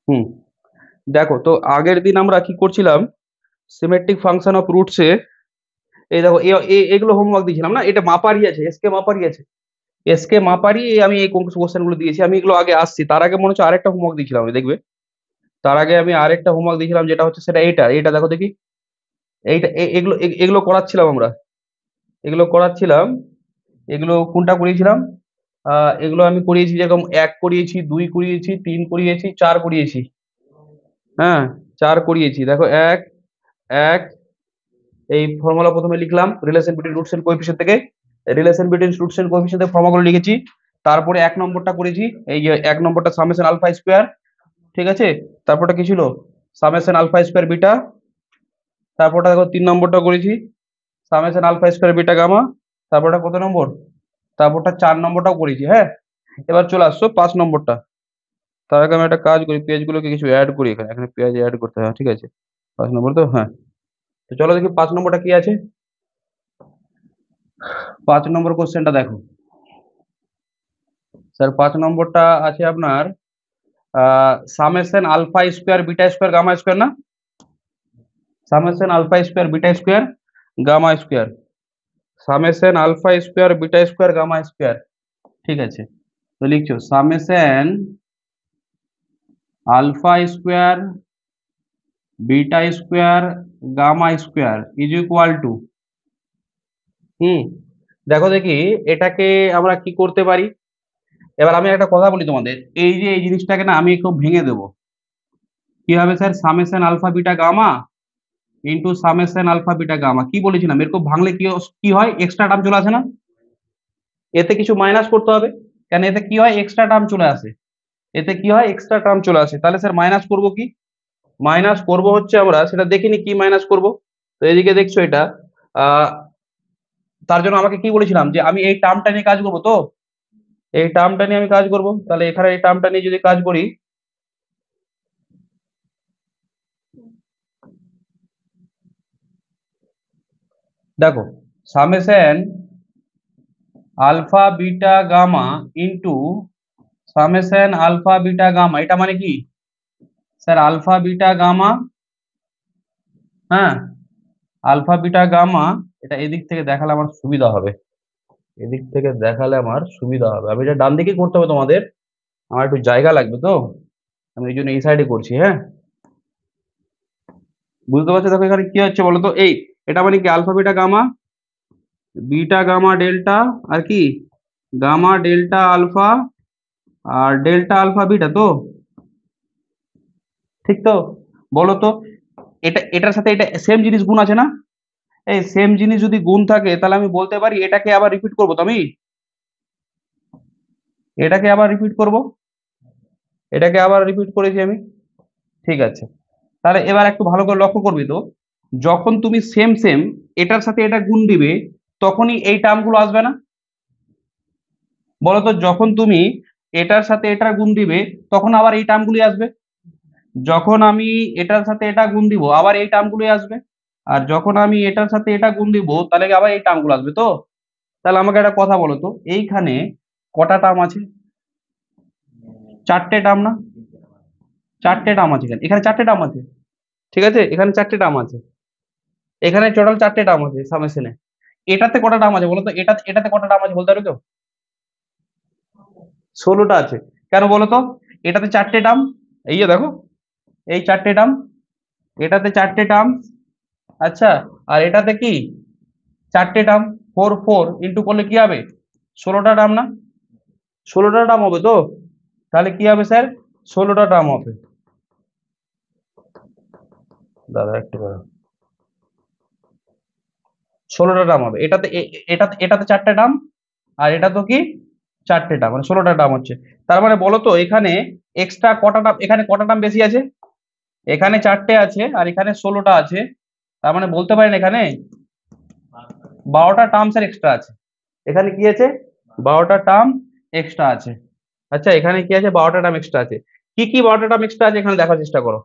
হুম। দেখো তো আগের দিন আমরা কি করছিলাম, সিমেট্রিক ফাংশন অফ রুটসে, এই দেখো এগুলো হোমওয়ার্ক দিয়েছিলাম না, এটা মাপারি আছে, এসকে মাপারি আছে, এসকে মাপারি আমি এই কোশ্চেন গুলো দিয়েছি, আমি এগুলো আগে আসছি, তার আগে মনে হচ্ছে আরেকটা হোমওয়ার্ক দিয়েছিলাম আমি, দেখবে তার আগে আমি আরেকটা হোমওয়ার্ক দিয়েছিলাম, যেটা হচ্ছে সেটা এইটা এইটা দেখো দেখি, এইটা এগুলো এগুলো করাচ্ছিলাম আমরা, এগুলো করাচ্ছিলাম, এগুলো কোনটা করিয়েছিলাম, এগুলো আমি করিয়েছি, যেরকম এক করিয়েছি, দুই করিয়েছি, তিন করিয়েছি, চার করিয়েছি। হ্যাঁ, চার করিয়েছি, দেখো এক, এক, এই ফর্মুলা প্রথমে লিখলাম relation between roots and coefficient থেকে, relation between roots and coefficient থেকে ফর্মুলা লিখেছি। তারপরে এক নম্বরটা করেছি, এই যে এক নম্বরটা সামেশন আলফা স্কোয়ার, ঠিক আছে। তারপরটা কি ছিল, সামেশন আলফা স্কোয়ার বিটা। তারপরটা দেখো তিন নম্বরটা করেছি, summation alpha square beta gamma. তারপরটা কত নম্বর, তারপরটা চার নম্বরটাও করেছি। হ্যাঁ, এবার চলে আসছো পাঁচ নম্বরটা। তার আগে আমি একটা কাজ করি, পেজগুলোকে কিছু অ্যাড করি, এখানে এখানে পেজ অ্যাড করতে হয়, ঠিক আছে। পাঁচ নম্বর তো, হ্যাঁ। তো চলো দেখি পাঁচ নম্বরটা কি আছে। পাঁচ নম্বর কোশ্চেনটা দেখো স্যার, পাঁচ নম্বরটা আছে আপনার summation alpha square beta square gamma square না, summation alpha square beta square gamma square, summation alpha square beta square gamma square, ঠিক আছে। তো লিখছো summation alpha square beta square gamma square is equal to, হুম, দেখো দেখি এটাকে আমরা কি করতে পারি। এবার আমি একটা কথা বলি তোমাদের, এই যে এই জিনিসটাকে না আমি একটু ভেঙে দেবো। কি হবে sir, summation alpha beta gamma into summation alpha beta gamma, কি বলেছিলাম এরকম ভাঙলে কি কি হয়, এক্সট্রা টার্ম চলে আসে না, এতে কিছু মাইনাস করতে হবে, কেন এতে কি হয় এক্সট্রা টার্ম চলে আসে, এতে কি হয় এক্সট্রা টার্ম চলে আসে, তাহলে স্যার মাইনাস করব কি, মাইনাস করব হচ্ছে আমরা সেটা দেখিনি কি মাইনাস করব। তো এদিকে দেখছো এটা, আহ তার জন্য আমাকে কি বলেছিলাম যে আমি এই টার্মটা নিয়ে কাজ করবো, তো এই টার্মটা নিয়ে আমি কাজ করব, তাহলে এখানে এই টার্মটা নিয়ে যদি কাজ করি, দেখো summation alpha beta gamma into summation alpha beta gamma, এটা মানে কি স্যার আলফা বিটা গামা, হ্যাঁ, আলফা বিটা গামা, এটা এদিক থেকে দেখালে আমার সুবিধা হবে, এদিক থেকে দেখালে আমার সুবিধা হবে, আমি এটা ডান দিকে করতে হবে তোমাদের, আমার একটু জায়গা লাগবে তো, আমি এই জন্য এই সাইডে করছি। হ্যাঁ, বুঝতে পারছো, দেখো এখানে কি হচ্ছে বলো তো, এই এটা মানে কি alpha beta gamma, beta gamma delta, আর কি গামা ডেল্টা আলফা, আর ডেল্টা আলফা বিটা, তো ঠিক তো, বলো তো, এটা এটার সাথে এটা সেম জিনিস গুণ আছে না, এই সেম জিনিস যদি গুণ থাকে তাহলে আমি বলতে পারি এটাকে আবার রিপিট করবো, তো আমি এটাকে আবার রিপিট করব, এটাকে আবার রিপিট করেছি আমি, ঠিক আছে। তাহলে এবার একটু ভালো করে লক্ষ্য করবি তো, যখন তুমি সেম সেম এটার সাথে এটা গুণ দিবে, তখনই এই টার্মগুলো আসবে না, বলো তো, যখন তুমি এটার সাথে এটা গুণ দিবে তখন আবার এই টার্মগুলি আসবে, যখন আমি এটার সাথে এটা গুণ দিব আবার এই টার্মগুলি আসবে, আর যখন আমি এটার সাথে এটা গুণ দিব তাহলে কি আবার এই টার্মগুলো আসবে, তো তাহলে আমাকে একটা কথা বলো তো, এইখানে কটা টার্ম আছে, চারটে টার্ম না, চারটে টার্ম আছে এখানে, এখানে চারটে টার্ম আছে, ঠিক আছে, এখানে চারটে টার্ম আছে, এখানে টোটাল চারটে টার্ম আছে সামেশনে। এটাতে কটা টার্ম আছে বলো তো, এটাতে কটা টার্ম আছে বলতে পারো কেউ, 16টা আছে। কেন বলো তো, এটাতে চারটে টার্ম, এই যে দেখো, এই চারটে টার্ম, এটাতে চারটে টার্ম, আচ্ছা, আর এটাতে কি চারটে টার্ম, ফোর ফোর ইন্টু করলে কি হবে, 16টা টার্ম না, 16টা টার্ম হবে তো, তাহলে কি হবে স্যার, 16টা টার্ম হবে, দাদা একটু দাঁড়াও। 16টা টার্ম হবে, এটাতে এটাতে চারটে টার্ম, আর এটা তো কি চারটে টার্ম, মানে 16টা টার্ম হচ্ছে। তার মানে বলো তো এখানে এক্সট্রা কটা টার্ম, এখানে কটা টার্ম বেশি আছে, এখানে চারটে আছে আর এখানে 16টা আছে, তার মানে বলতে পারেন এখানে 12টা টার্মস এর এক্সট্রা আছে, এখানে কি আছে 12টা টার্ম এক্সট্রা আছে, আচ্ছা এখানে কি আছে 12টা টার্ম এক্সট্রা আছে, কি কি 12টা টার্ম এক্সট্রা আছে এখানে দেখার চেষ্টা করো,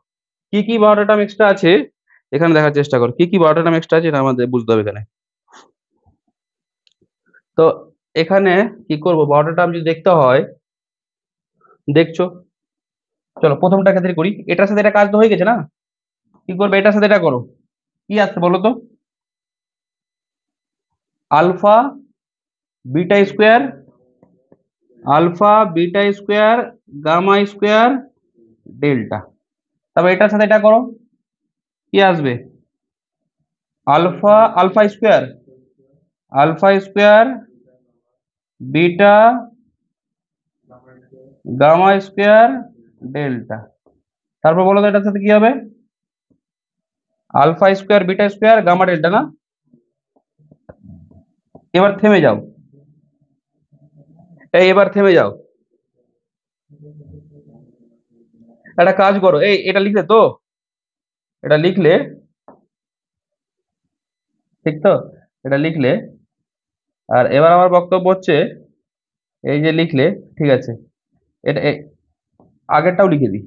কি কি 12টা টার্ম এক্সট্রা আছে এখানে দেখার চেষ্টা করো, কি কি 12টা টার্ম এক্সট্রা আছে এটা আমাদের বুঝতে হবে এখানে। তো এখানে কি করব, 12টা টার্ম যদি দেখতে হয়, দেখছো চলো প্রথমটা ক্ষেত্রে করি, এটার সাথে এটা কাজ তো হয়ে গেছে না, কি করবে এটার সাথে এটা করো, কি আসছে বলো তো, alpha beta square, alpha beta square gamma square delta. তারপর এটার সাথে এটা করো, কি আসবে, alpha alpha square, alpha square beta gamma square delta. তারপর বলো তো এটার সাথে কি হবে, alpha square beta square gamma delta না। এবার থেমে যাও, এই এবার থেমে যাও, একটা কাজ করো, এই এটা লিখলে তো, এটা লিখলে, ঠিক তো, এটা লিখলে, আর এবার আমার বক্তব্য হচ্ছে, এই যে লিখলে, ঠিক আছে, এটা আগেরটাও লিখে দিই,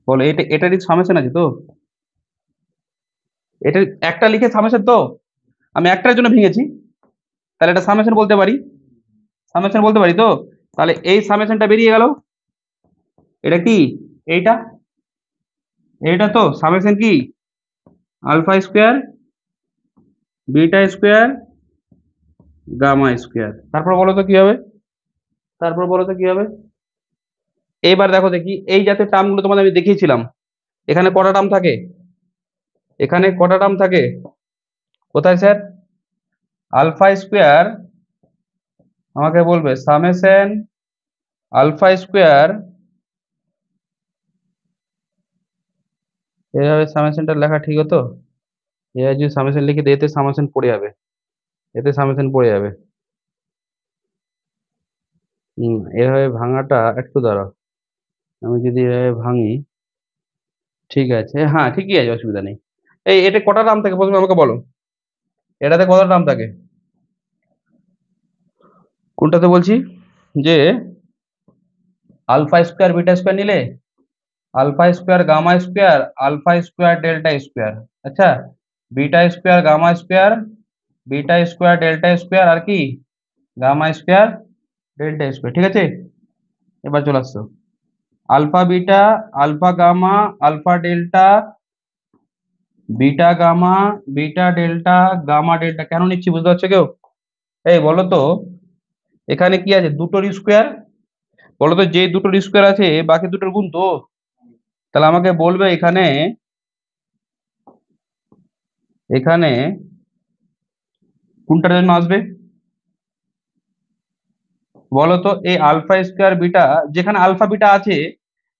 বলো এটা এটারই সামেশন আছে তো, এটা একটা লিখে সামেশন তো, আমি একটার জন্য ভেঙেছি, তাহলে এটা সামেশন বলতে পারি, সামেশন বলতে পারি তো, তাহলে এই সামেশনটা বেরিয়ে গেল, এটা কি, এইটা, এইটা তো সামেশন কি, alpha square beta square gamma square. তারপর বলো তো কি হবে, তারপর বলো তো কি হবে, এইবার দেখো দেখি, এই জাতীয় টার্মগুলো তোমাদের আমি দেখিয়েছিলাম, এখানে কটা টার্ম থাকে, এখানে কটা টার্ম থাকে, কোথায় স্যার, আলফা স্কোয়ার, আমাকে বলবে সামেশন আলফা স্কোয়ার, এভাবে সামেশনটা লেখা ঠিক হতো, এভাবে যদি সামেশন লিখে দিই এতে সামেশন পড়ে যাবে, এতে সামেশন পড়ে যাবে, এভাবে ভাঙাটা একটু দাঁড়াও, আমি যদি এভাবে ভাঙি, ঠিক আছে, হ্যাঁ ঠিকই আছে, অসুবিধা নেই। এই এটা কটা টার্ম থাকে প্রথমে আমাকে বলো, এটাতে কটা টার্ম থাকে, কোনটাতে বলছি, যে আলফা স্কোয়ার বিটা স্কোয়ার নিলে, alpha square gamma square alpha square delta square, আচ্ছা, beta square gamma square beta square delta square, আর কি, গামা স্কোয়ার ডেল্টা স্কোয়ার, ঠিক আছে। এবার চলে আসছো, alpha beta alpha gamma alpha delta beta gamma beta delta gamma delta, কেন নিচ্ছি বুঝতে পারছো কেউ, এই বলো তো, এখানে কি আছে, দুটোর স্কোয়ার, বলো তো যে দুটোর স্কোয়ার আছে বাকি দুটোর গুণ তো, তাহলে আমাকে বলবে এখানে, এখানে কোনটার জন্য আসবে, বলো তো, এই আলফা স্কোয়ার বিটা, যেখানে আলফা বিটা আছে,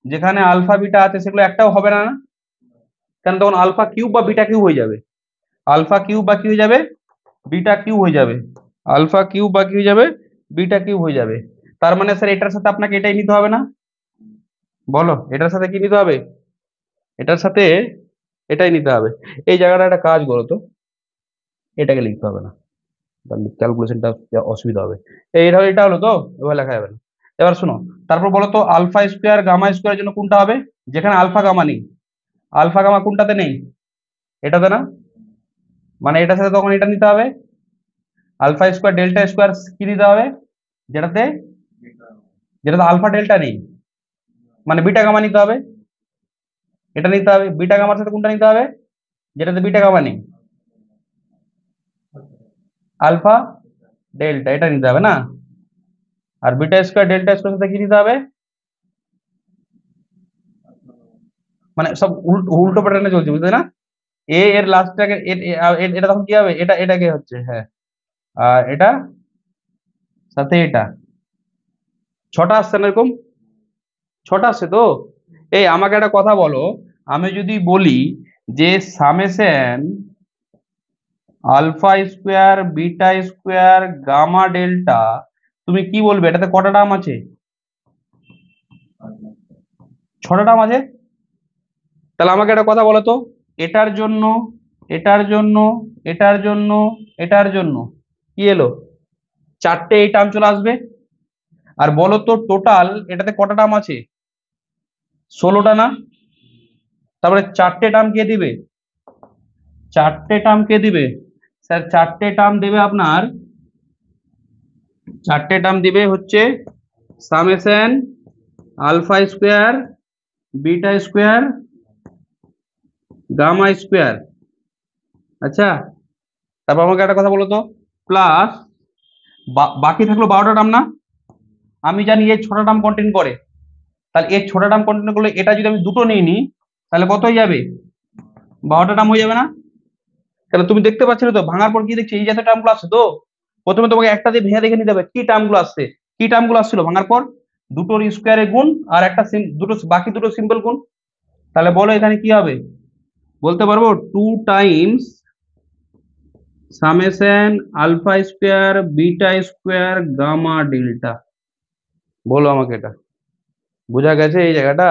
যেখানে আলফা বিটা আছে সেগুলো একটাও হবে না না, কারণ তখন আলফা কিউব বা বিটা কিউব হয়ে যাবে, আলফা কিউব বা কি হয়ে যাবে, বিটা কিউব হয়ে যাবে, আলফা কিউব বা কি হয়ে যাবে, বিটা কিউব হয়ে যাবে। তার মানে স্যার এটার সাথে আপনাকে এটাই নিতে হবে না, বলো এটার সাথে কি নিতে হবে, এটার সাথে এটাই নিতে হবে। এই জায়গাটা একটা কাজ করো তো, এটাকে লিখতে হবে না, ক্যালকুলেশনটা অসুবিধা হবে, এটা এটা হলো তো, এবার লেখা যাবে না। এবার শোনো, তারপর বলো তো আলফা স্কোয়ার গামা স্কোয়ারের জন্য কোনটা হবে, যেখানে আলফা গামা নেই, আলফা গামা কোনটাতে নেই, এটাতে না, মানে এটার সাথে তখন এটা নিতে হবে, আলফা স্কোয়ার ডেল্টা স্কোয়ার কি নিতে হবে, যেটাতে, যেটাতে আলফা ডেল্টা নেই, মানে বিটা গামা নিতে হবে, এটা নিতে হবে, বিটা গামার সাথে কোনটা নিতে হবে, যেটাতে বিটা গামা নেই, আলফা ডেল্টা, এটা নিতে হবে না, আর বিটা স্কোয়ার ডেল্টা স্কোয়ার সাথে কি নিতে হবে, মানে সব উল্টো প্যাটার্নে চলছে বুঝতে না, এ এর লাস্টটাকে এটা তখন কি হবে, এটা এটাকে হচ্ছে, হ্যাঁ, আর এটা সাথে এটা, ছটা আসছে না এরকম, ছটা আসছে তো। এই আমাকে একটা কথা বলো, আমি যদি বলি যে summation alpha square beta square gamma delta, তুমি কি বলবে এটাতে কটা টার্ম আছে, ছটা টার্ম আছে, তাহলে আমাকে একটা কথা বলো তো, এটার জন্য এটার জন্য এটার জন্য এটার জন্য কি এলো, চারটে এই টার্ম চলে আসবে, আর বলো তো টোটাল এটাতে কটা টার্ম আছে, 16টা না, তারপরে চারটে টার্ম কে দিবে, চারটে টার্ম কে দিবে, স্যার চারটে টার্ম দেবে আপনার চারটে টার্ম দিবে হচ্ছে summation alpha square beta square gamma square. আচ্ছা, তারপর আমাকে একটা কথা বলো তো, প্লাস বাকি থাকলো 12টা টার্ম না? আমি জানি এর 6টা টার্ম কন্টেন করে, তাহলে এর 6টা টার্ম কন্টেন করলে এটা যদি আমি দুটো নিয়ে নিই তাহলে কত হয়ে যাবে? 12টা টার্ম হয়ে যাবে না? তাহলে তুমি দেখতে পাচ্ছিলে তো ভাঙার পর কি দেখছি এই জাতীয় টার্মগুলো আসছে তো। প্রথমে তোমাকে একটা দিয়ে ভেঙে দেখে নিতে হবে কি টার্মগুলো আসছে। কি টার্মগুলো আসছিল ভাঙার পর? দুটোর স্কোয়ারের গুণ আর একটা দুটো বাকি দুটো সিম্পল গুণ। তাহলে বলো এখানে কি হবে? বলতে পারবো 2 times summation alpha square beta square gamma delta. বলো আমাকে, এটা বোঝা গেছে এই জায়গাটা?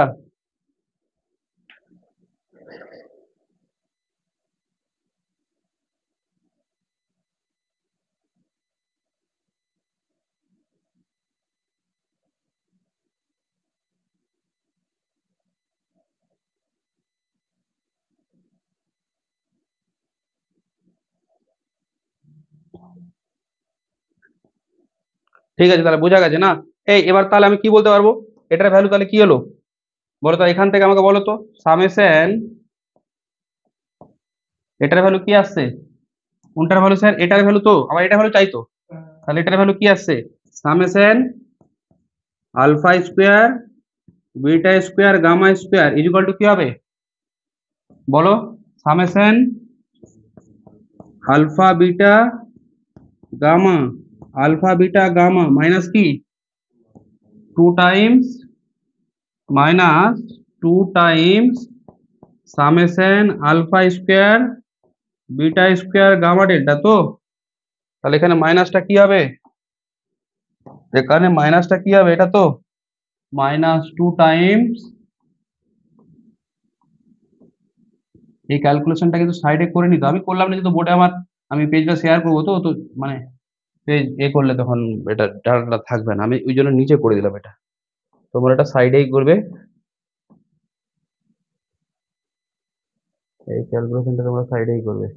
ঠিক আছে, তাহলে বোঝা গেছে না? এই এবার তাহলে আমি কি বলতে পারবো? এটার ভ্যালু তাহলে কি হলো বলো তো, এখান থেকে আমাকে বলো তো। সামেশন, এটার ভ্যালু কি আসছে? কোনটার ভ্যালু স্যার? এটার ভ্যালু তো, আমার এটা ভ্যালু চাই তো। তাহলে এটার ভ্যালু কি আসছে? Summation alpha square beta square gamma square equal to কি হবে বলো? Summation alpha beta gamma, alpha beta gamma minus কি 2 times, minus 2 times summation alpha square beta square gamma delta তো। তাহলে এখানে মাইনাসটা কি হবে? এখানে মাইনাসটা কি হবে? এটা তো -2 টাইমস, এই ক্যালকুলেশনটা কিন্তু সাইডে করে নিতে আমি করলাম না যেহেতু বোর্ডে আমার, আমি পেজটা শেয়ার করবো তো তো মানে পেজ করলে তখন এটা ডাটাটা থাকবে না, আমি ওই জন্য নিচে করে দিলাম এটা। তোমরা এটা সাইডেই করবে, এই ক্যালকুলেশনটা তোমরা সাইডেই করবে।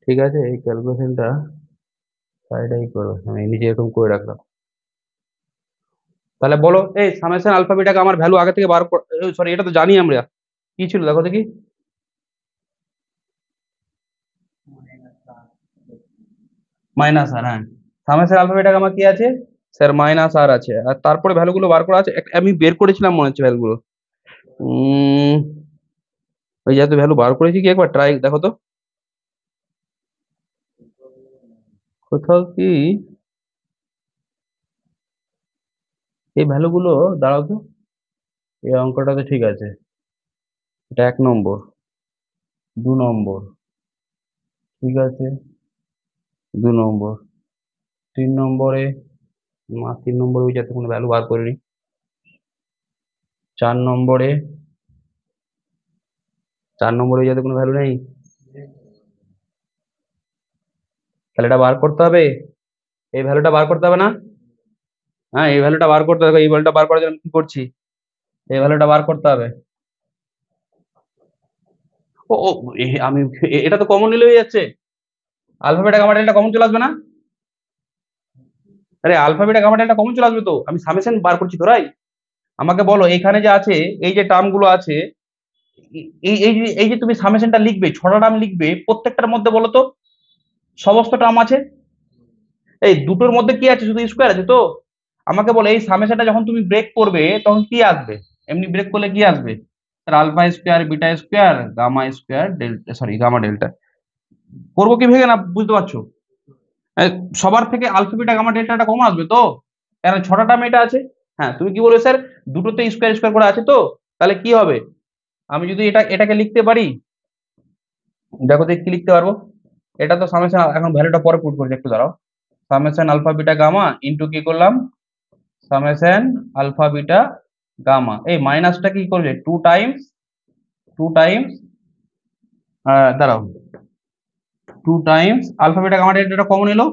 ঠিক আছে, এই ক্যালকুলেশনটা সাইডেই করবে, আমি নিজে এরকম করে রাখলাম। তাহলে বলো এই সামেশন আলফা বিটাকে আমার ভ্যালু আগে থেকে বার, সরি এটা তো জানি আমরা, কি ছিল দেখো দেখি। মাইনাস আর, হ্যাঁ, সামেশন আলফা বিটাকে আমার কি আছে স্যার? মাইনাস আর আছে, আর তারপরে ভ্যালুগুলো বার করা আছে, আমি বের করেছিলাম মনে হচ্ছে ভ্যালুগুলো। উম ওই যে ভ্যালু বার করেছি কি, একবার ট্রাই দেখো তো কোথাও কি এই ভ্যালুগুলো। দাঁড়াও তো, এই অঙ্কটা তো ঠিক আছে, এটা 1 নম্বর, 2 নম্বর, ঠিক আছে, 2 নম্বর, 3 নম্বরে, 3 নম্বরে ওই যাতে কোনো ভ্যালু বার করিনি। 4 নম্বরে, 4 নম্বরে ওই যাতে কোনো ভ্যালু নেই, তাহলে এটা বার করতে হবে, এই ভ্যালুটা বার করতে হবে না? হ্যাঁ, এই ভ্যালুটা বার করতে হবে, এই ভ্যালুটা বার করার জন্য আমি কি করছি, এই ভ্যালুটা বার করতে হবে। ও ও আমি এটা তো কমন নিলে হয়ে যাচ্ছে, আলফাবেটা গামা ডেল্টা কমন চলে আসবে না? আরে আলফাবেটা গামা ডেল্টা কমন চলে আসবে তো, আমি সামেশন বার করছি তো রাই। আমাকে বলো এখানে যে আছে এই যে টার্ম গুলো আছে, এই যে তুমি সামেশনটা লিখবে, 6টা টার্ম লিখবে, প্রত্যেকটার মধ্যে বলো তো সমস্ত টার্ম আছে? এই দুটোর মধ্যে কি আছে? শুধু স্কোয়ার আছে তো। আমাকে বলো এই সামেশনটা যখন তুমি ব্রেক করবে তখন কি আসবে? এমনি ব্রেক করলে কি আসবে? Alpha square beta square gamma square delta, sorry gamma delta. করবো কি ভেবে না, বুঝতে পারছো? এই সবার থেকে আলফা বিটা গামা ডেল্টাটা কমন আসবে তো, কারণ 6টা টার্ম এটা আছে। হ্যাঁ, তুমি কি বলবে স্যার দুটোতে স্কোয়ার স্কোয়ার করে আছে তো, তাহলে কি হবে? আমি যদি এটাকে লিখতে পারি, দেখো তো কি লিখতে পারবো। এটা তো সামেশন, এখন ভ্যালুটা পরে পুট করছি, একটু দাঁড়াও। Summation alpha beta gamma into কি করলাম, সামেশন আলফা বিটা গামা, এই মাইনাসটা কি করবে 2 টাইমস, 2 টাইমস, দাঁড়াও, 2 times alpha beta gamma delta common এলো,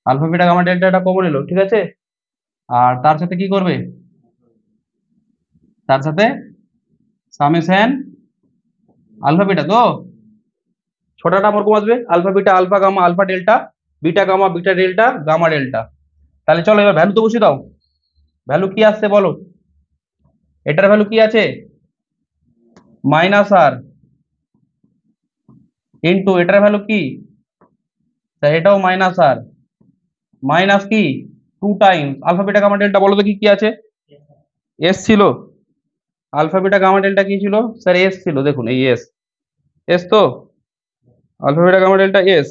alpha beta gamma delta common এলো, ঠিক আছে। আর তার সাথে কি করবে? তার সাথে সামেশন আলফা বিটা তো ছোটাটা আমার কম আসবে, alpha beta alpha gamma alpha delta, beta gamma beta delta gamma delta. তাহলে চলো এবার ভ্যালু তো বসিয়ে দাও। ভ্যালু কি আসছে বলো? এটার ভ্যালু কি আছে? মাইনাস আর ইন্টু এটার ভ্যালু কি? তা এটাও মাইনাস আর মাইনাস কি 2 times alpha beta gamma delta. বলো তো কি কি আছে? এস ছিল। আলফা বিটা গামা ডেল্টা কি ছিল স্যার? এস ছিল, দেখুন এই এস। এস তো alpha beta gamma delta S.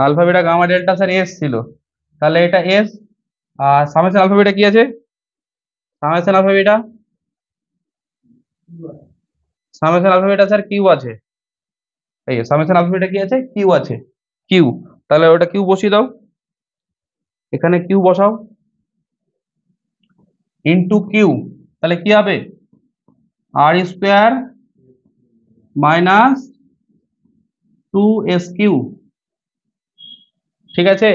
Alpha beta gamma delta sir S ছিল। তাহলে এটা এস। আর সামেশন আলফা বিটা কি আছে? Summation alpha beta, summation alpha beta sir q আছে। এই সামেশন আলফা বিটা কি আছে? কিউ আছে। কিউ। তাহলে ওটা কিউ বসিয়ে দাও, এখানে কিউ বসাও ইন্টু কিউ। তাহলে কি হবে? আর স্কোয়ার মাইনাস 2 SQ। ঠিক আছে?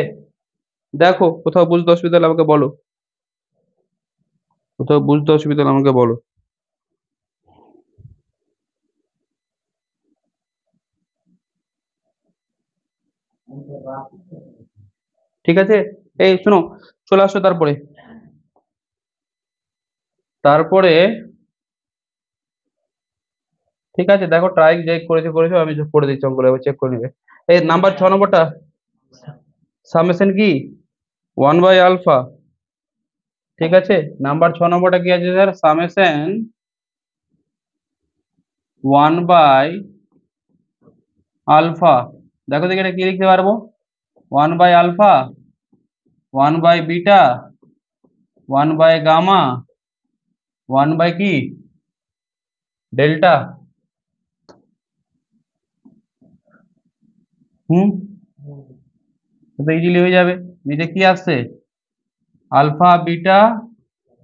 দেখো কোথাও বুঝতে অসুবিধা হলে আমাকে বলো, কোথাও বুঝতে অসুবিধা হলে আমাকে বলো। ঠিক আছে, এই শোনো, চলে আসো তারপরে। তারপরে ঠিক আছে, দেখো ট্রাই যে করেছো করেছো, আমি করে দিচ্ছি অঙ্কগুলো, এবার চেক করে নিবে। এই নাম্বার 6 নম্বরটা সামেশন কি 1/α। ঠিক আছে, নাম্বার 6 নম্বরটা কি আছে স্যার? সামেশন 1/α। দেখো দেখি এটা কি লিখতে পারবো? 1/α, 1/β, 1/গামা, 1/কি ডেল্টা। হুম, তো ইজিলি হয়ে যাবে। নিচে কি আসছে? Alpha beta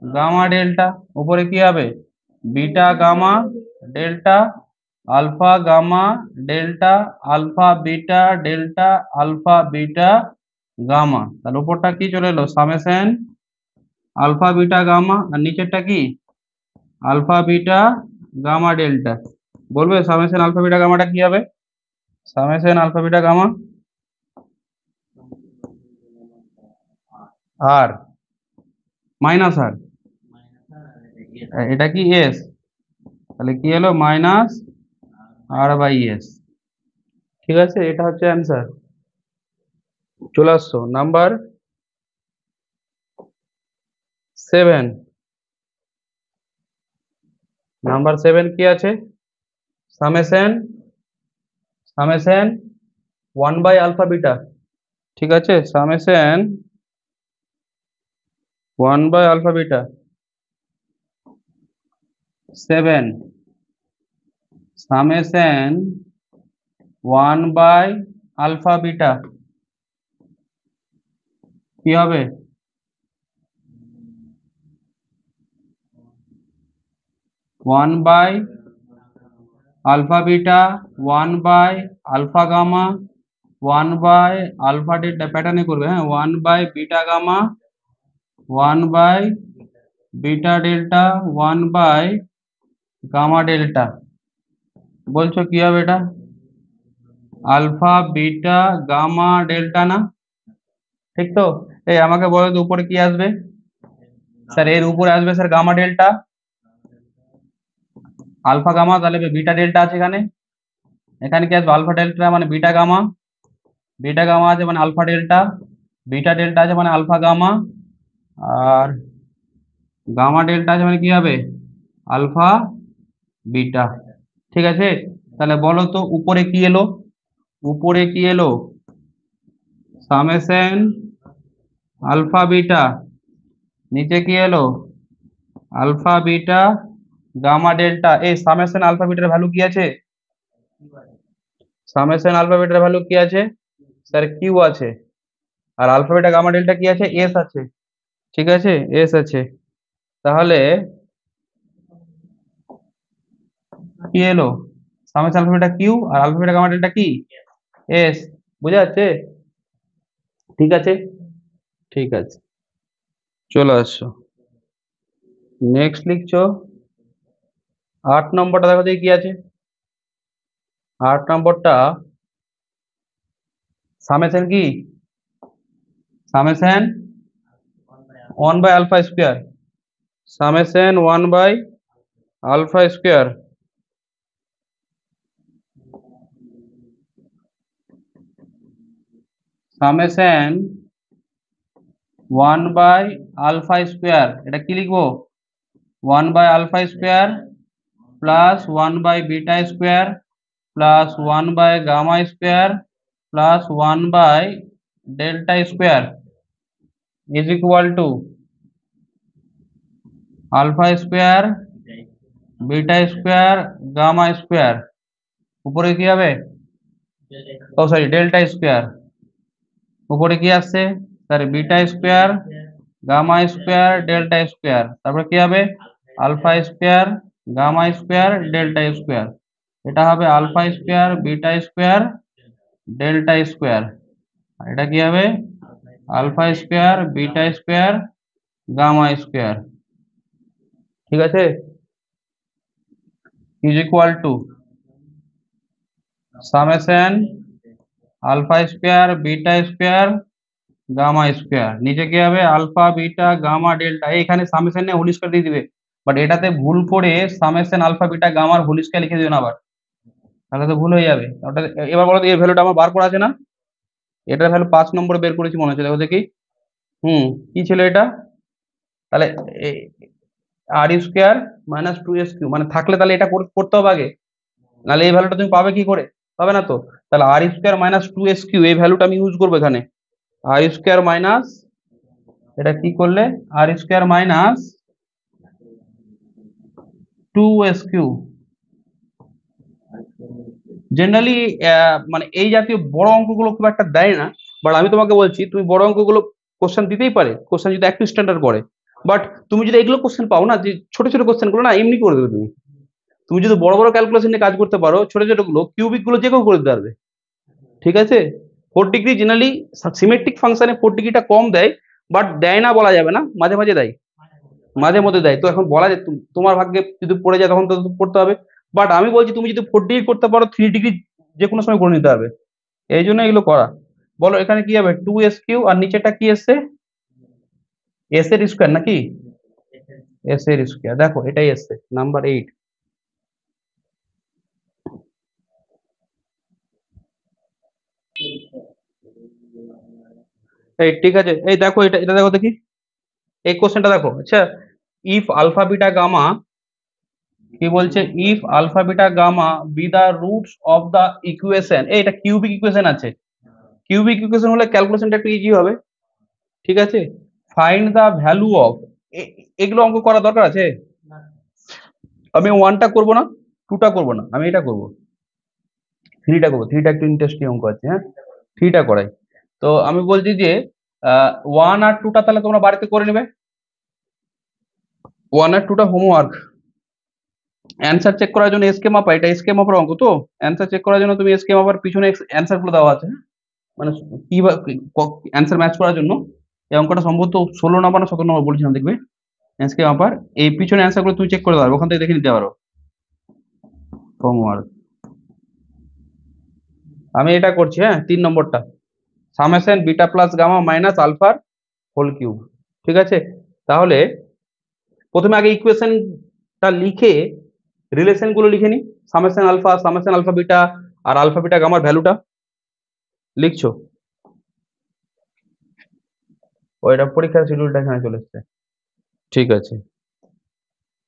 gamma delta. উপরে কি হবে? Beta gamma delta, alpha gamma delta, alpha beta delta, alpha beta gamma. তাহলে উপরটা কি চলে এলো? সামেশন আলফা বিটা গামা, আর নিচেরটা কি? Alpha beta gamma delta. বলবে সামেশন আলফা বিটা গামাটা কি হবে? সামেশন আলফা বিটা গামা আর মাইনাস আর, এটা কি এস, তাহলে কি হলো? Minus R/S। ঠিক আছে, এটা হচ্ছে অ্যান্সার। চলে আসছো নাম্বার 7। নাম্বার 7 কি আছে? Summation summation 1/α β। ঠিক আছে, সামেশন 1/α β 7, সামেশন 1/α β কি হবে? 1/α β, 1/α গামা, 1/α ডেল্টা, প্যাটার্নে করবে, হ্যাঁ, 1/β গামা, 1/β ডেল্টা, 1/গামা ডেল্টা। বলছো কি হবে এটা? আলফা বিটা গামা ডেল্টা না? ঠিক তো? এই আমাকে বলো তো উপরে কি আসবে? স্যার এর উপরে আসবে sir gamma delta, alpha gamma, তাহলে বিটা ডেল্টা আছে এখানে। এখানে কি আসবে? আলফা ডেল্টা মানে বিটা গামা, বিটা গামা আছে মানে আলফা ডেল্টা, বিটা ডেল্টা আছে মানে আলফা গামা, আর গামা ডেল্টা আছে মানে কি হবে? Alpha beta. ঠিক আছে, তাহলে বলো তো উপরে কি এলো? উপরে কি এলো? Summation alpha beta. নিচে কি এলো? Alpha beta gamma delta. এই সামেশন আলফা বিটার ভ্যালু কি আছে? সামেশন আলফা বিটার ভ্যালু কি আছে স্যার? কিউ আছে। আর আলফা বিটা গামা ডেল্টা কি আছে? এস আছে। ঠিক আছে, এস আছে। তাহলে কি এলো? সামেশন আলফা বিটা কিউ আর আলফা বিটা গামা ডেল্টা কি? এস। বুঝা যাচ্ছে? ঠিক আছে, ঠিক আছে, চলে আসছো। নেক্সট লিখছো 8 নম্বরটা দেখো দেখি কি আছে। 8 নম্বরটা সামেশন কি, summation 1 by alpha square, summation 1 by alpha square, summation 1 by alpha square, এটা কি লিখবো, 1 by alpha square plus 1 by beta square plus 1 by gamma square plus 1 by delta square is equal to alpha square beta square gamma square, উপরে কি হবে, ও sorry delta square, উপরে কি আসছে, sorry beta square gamma square delta square, তারপরে কি হবে alpha square gamma square delta square, এটা হবে alpha square beta square delta square, এটা কি হবে alpha square beta square gamma square, ঠিক আছে, is equal to summation alpha square beta square gamma square, নিচে কি হবে আলফা বিটা গামা ডেল্টা, এইখানে সামেশন নিয়ে হোল স্কয়ার দিয়ে দিবে, বাট এটাতে ভুল করে সামেশন আলফা বিটা গামার হোল স্কয়ার লিখে দিও না আবার, তাহলে তো ভুল হয়ে যাবে ওটা। এবার বলো তো এর ভ্যালুটা আমার বার করা আছে না, এটার ভ্যালু 5 নম্বরে বের করেছি মনে হচ্ছে, দেখো দেখি। কি ছিল এটা, তাহলে আর স্কোয়ার মাইনাস 2s কিউ, মানে থাকলে তাহলে এটা করতে হবে আগে, নাহলে এই ভ্যালুটা তুমি পাবে কি করে, পাবে না তো। তাহলে r² - 2s কিউ এই ভ্যালুটা আমি ইউজ করবো এখানে, r² মাইনাস, এটা কি করলে r² - 2s কিউ। জেনারেলি মানে এই জাতীয় বড় অঙ্কগুলো খুব একটা দেয় না, বাট আমি তোমাকে বলছি তুমি বড় অঙ্কগুলো কোশ্চেন দিতেই পারে, কোশ্চেন যদি একটু স্ট্যান্ডার্ড করে, বাট তুমি যদি এগুলো কোশ্চেন পাও না, যে ছোট ছোট কোশ্চেন গুলো না এমনি করে দেবে তুমি, তুমি যদি বড় বড় ক্যালকুলেশন নিয়ে কাজ করতে পারো, ছোট ছোট গুলো কিউবিক গুলো যে কেউ করে দিতে পারবে, ঠিক আছে। 4 ডিগ্রি জেনারেলি সিমেট্রিক ফাংশনে 4 ডিগ্রিটা কম দেয়, বাট দেয় না বলা যাবে না, মাঝে মাঝে দেয়, মাঝে মধ্যে দেয়, তো এখন বলা যায় তোমার ভাগ্যে যদি পড়ে যায় তখন তো পড়তে হবে, বাট আমি বলছি তুমি যদি 4 ডিগ্রি করতে পারো 3 ডিগ্রি যে কোনো সময় করে নিতে পারবে, এই জন্য এগুলো করা। বলো এখানে কি হবে 2s কিউ, আর নিচেটা কি এসছে, এস এর স্কোয়ার নাকি, এস এর স্কোয়ার, দেখো এটাই এসছে নাম্বার 8। এই ঠিক আছে, এই দেখো এটা এটা দেখো দেখি, এই কোশ্চেনটা দেখো, আচ্ছা, ইফ আলফা বিটা গামা, কি বলছে, if alpha beta gamma be the roots of the equation, এটা কিউবিক ইকুয়েশন আছে, কিউবিক ইকুয়েশন হলে ক্যালকুলেশনটা একটু ইজি হবে, ঠিক আছে, ফাইন্ড দা ভ্যালু অফ, এগুলো অঙ্ক করা দরকার আছে, আমি 1টা করবো না, 2টা করবো না, আমি এটা করবো, 3টা করবো, 3টা একটু ইন্টারেস্টিং অঙ্ক আছে, হ্যাঁ 3টা করাই। তো আমি বলছি যে 1 আর 2টা তাহলে তোমরা বাড়িতে করে নেবে, 1 আর 2টা হোমওয়ার্ক, অ্যান্সার চেক করার জন্য এসকে মাপা, এটা এসকে মাপার অঙ্ক, তো অ্যান্সার চেক করার জন্য তুমি এসকে মাপার পিছনে অ্যান্সার গুলো দেওয়া আছে, হ্যাঁ? মানে কি অ্যান্সার ম্যাচ করার জন্য, এই অঙ্কটা সম্ভবত 16 নম্বর না 17 নম্বর বলেছিলাম, দেখবে এসকে মাপার এই পিছনে অ্যান্সার গুলো তুমি চেক করে দেওয়া, ওখান থেকে দেখে নিতে পারো হোমওয়ার্ক। আমি এটা করছি, হ্যাঁ 3 নম্বরটা, summation beta plus gamma minus আলফার হোল কিউব, ঠিক আছে। তাহলে প্রথমে আগে ইকুয়েশনটা লিখে রিলেশন গুলো লিখে নি, সামেশন আলফা বিটা আর আলফা বিটা গামার ভ্যালুটা লিখছো, ওইটা পরীক্ষার শিডিউলটা এখানে চলে এসছে, ঠিক আছে।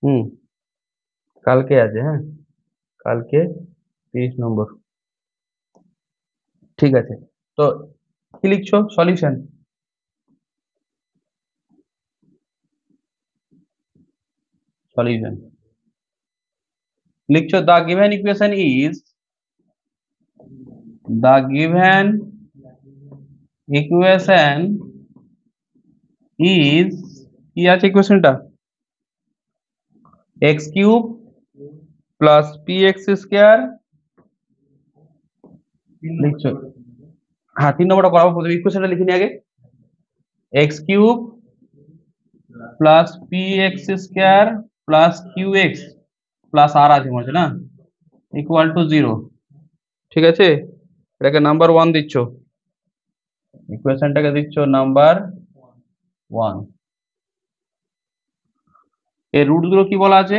হুম, কালকে আছে, হ্যাঁ কালকে 30 নম্বর, ঠিক আছে। তো কি লিখছো, সলিউশন, সলিউশন লিখছো, দ্য গিভেন ইকুয়েশন ইজ, কি আছে ইকুয়েশনটা, x³ প্লাস px² লিখছো, হ্যাঁ 3 নম্বরটা করাবো, প্রথমে ইকুয়েশনটা লিখে নি আগে, x³ plus px² plus qx plus r আছে মনে হচ্ছে না, ইকুয়াল টু 0। ঠিক আছে, এটাকে নাম্বার 1 দিচ্ছ, ইকুয়েশনটাকে দিচ্ছ নাম্বার 1। এর রুট গুলো কি বলা আছে,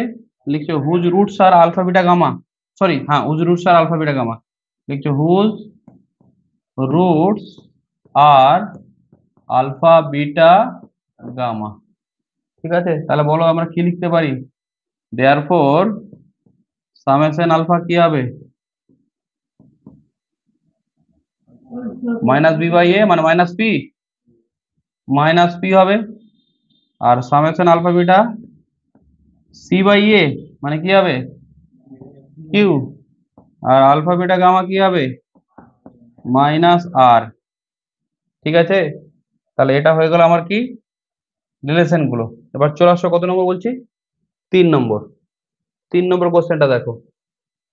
লিখছো হুজ রুটস আর আলফা বিটা গামা, সরি হ্যাঁ হুজ রুটস আর আলফা বিটা গামা, লিখছো হুজ রুটস আর আলফা বিটা গামা। ঠিক আছে, তাহলে বলো আমরা কি লিখতে পারি, দেয়ারফর সামেশন আলফা কি হবে, মাইনাস বি বাই এ মানে মাইনাস পি হবে, আর summation alpha beta c by a মানে কি হবে কিউ, আর আলফা বিটা গামা কি হবে মাইনাস আর। ঠিক আছে, তাহলে এটা হয়ে গেল আমার কি রিলেশন গুলো। এবার চলে আসো কত নম্বর বলছি, 3 নম্বর। 3 নম্বর কোশ্চেনটা দেখো,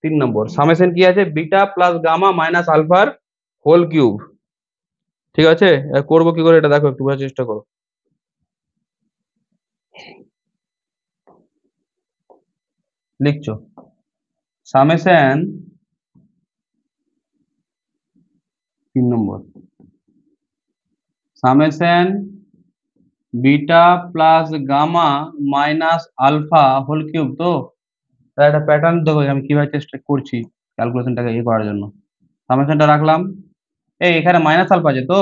3 নম্বর সামেশন কি আছে, বিটা প্লাস গামা মাইনাস আলফার হোল কিউব। ঠিক আছে, করবো কি করে এটা দেখো, একটু বোঝার চেষ্টা করো। লিখছো সামেশন 3 নম্বর summation beta plus gamma minus alpha whole cube. তো তাহলে একটা প্যাটার্ন দেখো আমি কিভাবে চেষ্টা করছি ক্যালকুলেশনটাকে ইয়ে করার জন্য। সামেশনটা রাখলাম, এই এখানে মাইনাস আলফা আছে, তো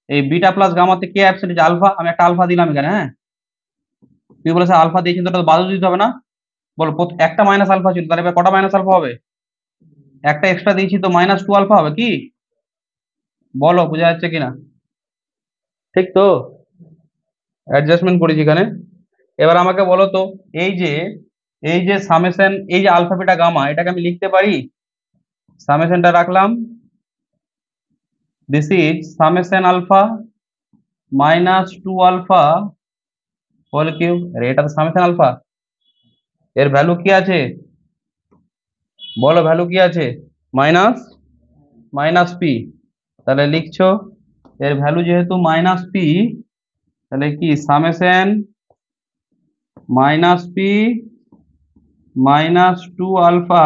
এই বিটা প্লাস গামাতে কে অ্যাবসেন্ট আছে, আলফা, আমি একটা আলফা দিলাম এখানে। হ্যাঁ, তুই বলেছে আলফা দিয়েছি, তো ওটা বাদও দিতে হবে না, বলো একটা মাইনাস আলফা ছিল, তাহলে এবার কটা মাইনাস আলফা হবে, একটা এক্সট্রা দিয়েছি তো -2 আলফা হবে কি, বলো বোঝা যাচ্ছে কিনা, ঠিক তো, অ্যাডজাস্টমেন্ট করেছি এখানে। এবার আমাকে বলো তো, এই যে এই যে সামেশন, এই যে আলফা বিটা গামা, এটাকে আমি লিখতে পারি, সামেশনটা রাখলাম, this is summation alpha -2 alpha whole cube. এটা তো সামেশন আলফা, এর ভ্যালু কি আছে, বলো ভ্যালু কি আছে, মাইনাস মাইনাস পি। তাহলে লিখছো এর ভ্যালু যেহেতু মাইনাস পি, তাহলে কি summation -p -2 alpha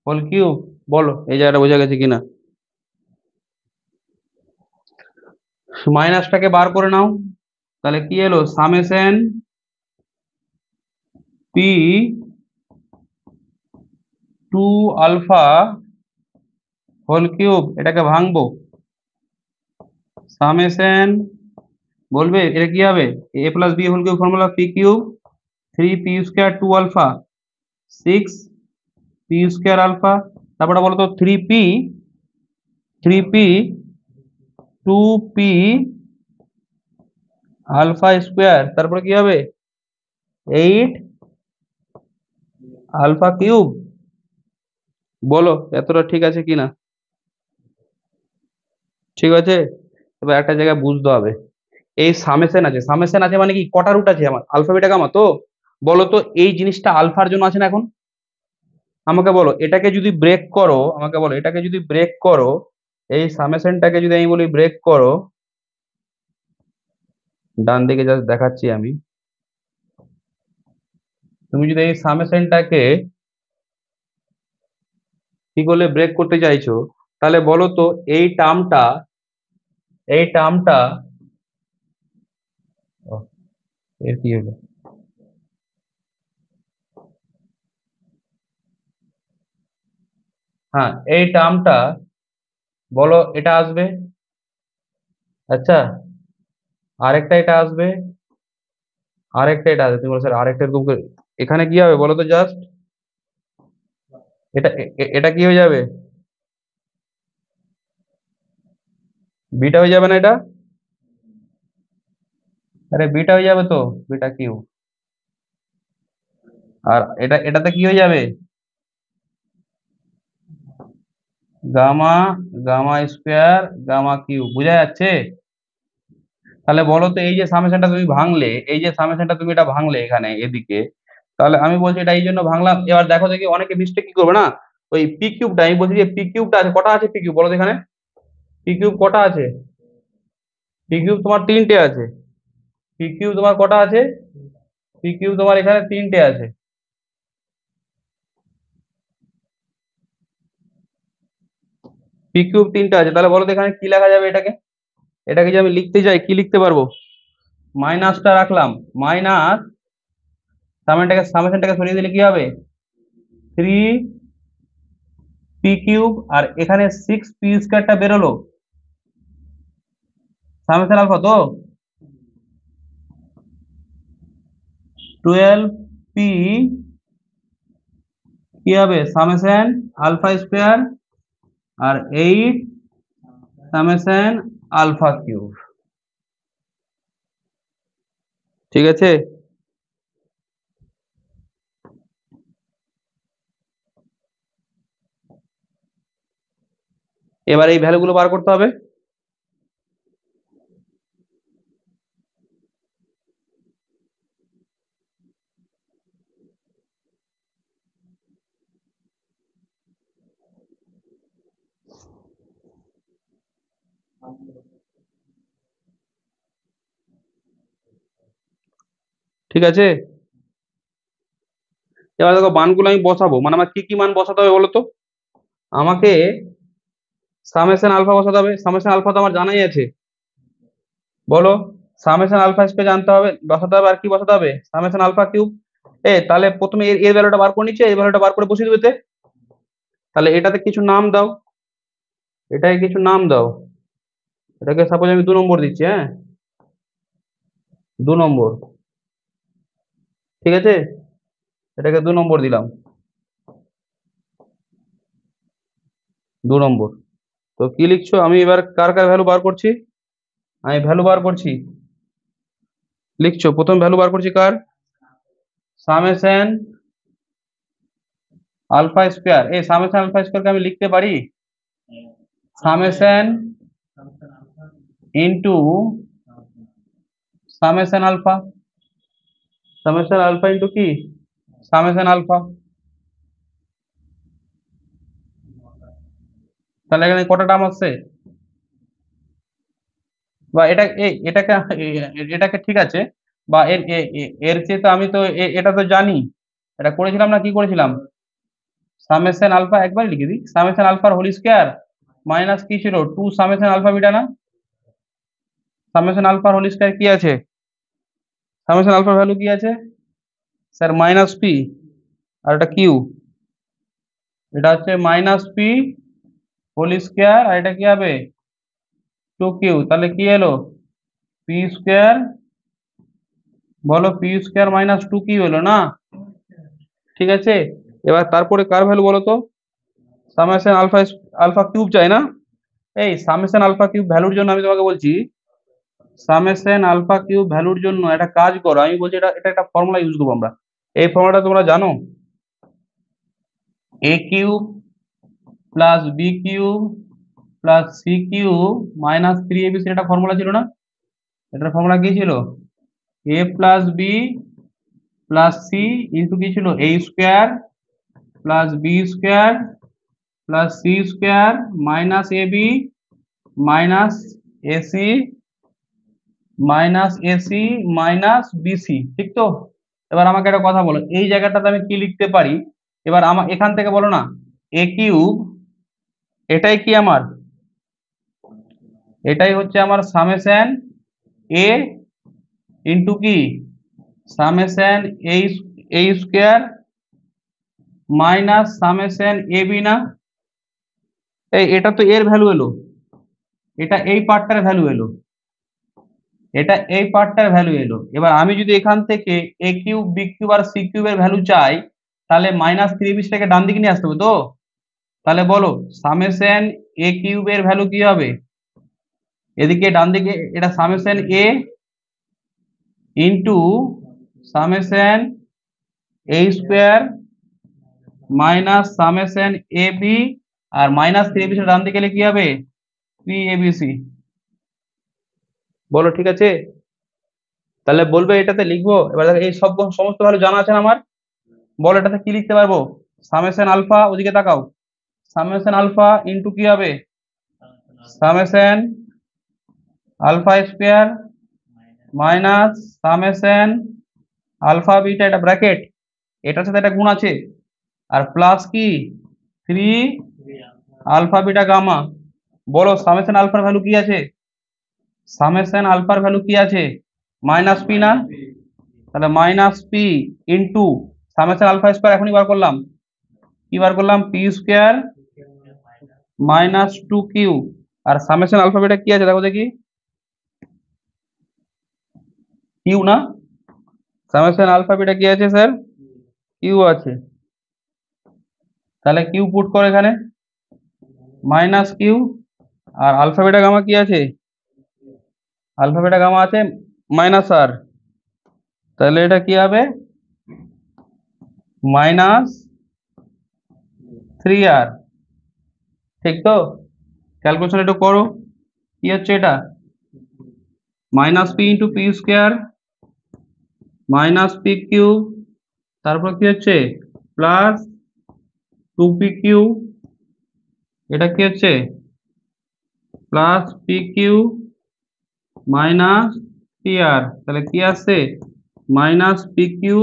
whole cube. বলো এই জায়গাটা বোঝা গেছে কিনা, মাইনাসটাকে বার করে নাও, তাহলে কি এলো summation p 2 alpha whole cube, এটাকে ভাঙবো, সামেশন, বলবে এটা কি হবে, a plus b whole cube formula p cube 3p² 2 alpha 6p² alpha, তারপরে বলো তো 3p 2p আলফা স্কোয়ার, তারপরে কি হবে 8 আলফা কিউব। বলো এতটা ঠিক আছে কিনা, ঠিক আছে। এবার একটা জায়গায় বুঝতে হবে, এই সামেশন আছে মানে কি, কটা রুট আছে আমার আলফা বিটা গামা, তো বলো তো এই জিনিসটা আলফার জন্য আছে না এখন, আমাকে বলো এটাকে যদি ব্রেক করো, আমাকে বলো এটাকে যদি ব্রেক করো, এই সামেশনটাকে যদি আমি বলি ব্রেক করো, ডান দিকে জাস্ট দেখাচ্ছি আমি, তুমি যদি এই সামেশনটাকে কি করলে ব্রেক করতে চাইছো, তাহলে বলো তো এই টার্মটা এর কি হলো, হ্যাঁ এই টার্মটা, বলো এটা আসবে, আচ্ছা আরেকটা এটা আসবে, আরেকটা এটা আসবে, তুমি বলো স্যার আরেকটা এরকম এখানে কি হবে বলো তো জাস্ট, এটা কি হয়ে যাবে, বিটা হয়ে যাবে না এটা, আরে বিটা হয়ে যাবে তো, বিটা কিউ, আর এটাতে কি হয়ে যাবে, gamma, gamma square gamma q, বোঝা যাচ্ছে। তাহলে বলো তো এই যে সামেশনটা তুমি ভাঙলে, এই যে সামেশনটা তুমি এটা ভাঙলে এখানে এদিকে, তাহলে আমি বলছি এটা এই জন্য ভাঙলাম, এবার দেখো দেখি অনেকে মিস্টেক কি করবে না, ওই পি কিউবটা, আমি বলছি যে পি কিউবটা আছে, কটা আছে পি কিউব বলো তো এখানে, পি কিউব কটা আছে, পি কিউব তোমার 3টে আছে, পি কিউব তোমার কটা আছে, পি কিউব তোমার এখানে 3টে আছে, পি কিউব তিনটা আছে, তাহলে বলো তো এখানে কি লেখা যাবে এটাকে? এটাকে যে আমি লিখতে যাই কি লিখতে পারবো? মাইনাসটা রাখলাম, মাইনাস সামেশনটাকে সরিয়ে দিলে কি হবে? 3 পি কিউব, আর এখানে 6 পি স্কোয়ারটা বেরোলো সামেশন আলফা, তো 12 পি কি হবে সামেশন আলফা স্কোয়ার, আর 8 সামেশন আলফা কিউব। ঠিক আছে, এবার এই ভ্যালুগুলো বার করতে হবে। ঠিক আছে, এবার দেখো মানগুলো আমি বসাবো, মানে আমার কি কি মান বসাতে হবে বলো তো? আমাকে সামেশন আলফা বসাতে হবে, সামেশন আলফা তো আমার জানাই আছে, বলো। সামেশন আলফা স্কয়ার জানতে হবে, বসাতে হবে, আর কি বসাতে হবে? Summation alpha cube. তাহলে প্রথমে এর এর ভ্যালুটা বার করে নিচ্ছে, এই ভ্যালুটা বার করে বসিয়ে দেবে তে। তাহলে এটাতে কিছু নাম দাও, এটাকে কিছু নাম দাও। এটাকে সাপোজ আমি 2 নম্বর দিচ্ছি, হ্যাঁ, 2 নম্বর। ঠিক আছে, এটাকে 2 নম্বর দিলাম, 2 নম্বর। তো কি লিখছো? আমি এবার কার কার ভ্যালু বার করছি? আমি ভ্যালু বার করছি, লিখছো প্রথম ভ্যালু বার করছি কার? Summation alpha square. এই সামেশন আলফা স্কোয়ারকে আমি লিখতে পারি summation into summation alpha, summation alpha into কি সামেশন আলফা। তাহলে এখানে কটা টার্ম আসছে? বা এটাকে এটাকে ঠিক আছে, বা এর চেয়ে তো আমি তো এটা তো জানি, এটা করেছিলাম না, কি করেছিলাম? সামেশন আলফা একবার লিখে দিই, সামেশন আলফার হোল স্কয়ার মাইনাস কি ছিল 2 সামেশন আলফা বিটা না? সামেশন আলফার হোল স্কয়ার কি আছে? সামেশন আলফার ভ্যালু কি আছে স্যার? -p, আর এটা কিউ, এটা হচ্ছে -p হোল স্কয়ার, আর এটা কি হবে 2q। তাহলে কি এলো? পি স্কয়ার, বলো পি স্কয়ার -2q এলো না? ঠিক আছে, এবার তারপরে কার ভ্যালু বলো তো? সামেশন আলফা, আলফা কিউব চাই না? এই সামেশন আলফা কিউব ভ্যালুর জন্য আমি তোমাকে বলছি, সামেশন আলফা কিউব ভ্যালুর জন্য একটা কাজ করো, আমি বলছি এটা এটা একটা ফর্মুলা ইউজ করবো আমরা। এই ফর্মুলাটা তোমরা জানো? A cube plus b cube plus c cube -3ab, একটা ফর্মুলা ছিল না? এটার ফর্মুলা কি ছিল? A plus b plus c into কি ছিল a square plus b square plus c square minus a b minus ac minus bc. ঠিক তো? এবার আমাকে একটা কথা বলো, এই জায়গাটাতে আমি কি লিখতে পারি? এবার আমার এখান থেকে বলো না, এ কিউব, এটাই কি আমার, এটাই হচ্ছে আমার সামেশন এ ইন্টু কি summation A square minus summation A B না? এটা তো এর ভ্যালু এলো, এটা এই পার্টটার ভ্যালু এলো, এটা এই পার্টটার ভ্যালু এলো। এবার আমি যদি এখান থেকে এ কিউব বি কিউব আর সি কিউবের ভ্যালু চাই, তাহলে -3ab ডান দিকে নিয়ে আসতে হবে তো। তাহলে বলো সামেশন এ কিউবের ভ্যালু কি হবে? এদিকে ডান দিকে এটা summation A into summation A square minus summation A B, R -3ab ডান দিকে গেলে কি হবে? 3abc। বলো ঠিক আছে? তাহলে বলবে এটাতে লিখবো। এবার দেখো এই সব সমস্ত ভ্যালু জানা আছে না আমার, বলো এটাতে কি লিখতে পারবো? সামেশন আলফা, ওদিকে তাকাও, সামেশন আলফা ইন্টু কি হবে summation alpha square minus summation alpha beta, এটা ব্র্যাকেট, এটার সাথে একটা গুণ আছে, আর প্লাস কি 3 আলফা বিটা গামা। বলো সামেশন আলফার ভ্যালু কি আছে? সামেশন আলফার ভ্যালু কি আছে? মাইনাস পি না? তাহলে minus p into summation alpha square এখনই বার করলাম। কি বার করলাম? P square minus two q. আর সামেশন আলফা বেটা কি আছে দেখো দেখি, কিউ না? সামেশন আলফা বেটা কি আছে স্যার? কিউ আছে। তাহলে কিউ পুট করো এখানে, মাইনাস কিউ। আর আলফা বেটা গামা কি আছে? আলফা বেটা গামা আছে মাইনাস আর। তাহলে এটা কি হবে? Minus three r. ঠিক তো? ক্যালকুলেশন একটু করো, কি হচ্ছে এটা? Minus p into p square minus p q, তারপর কি হচ্ছে প্লাস টু পি কিউ, এটা কি হচ্ছে plus p q minus p r. তাহলে কি আসছে? Minus p q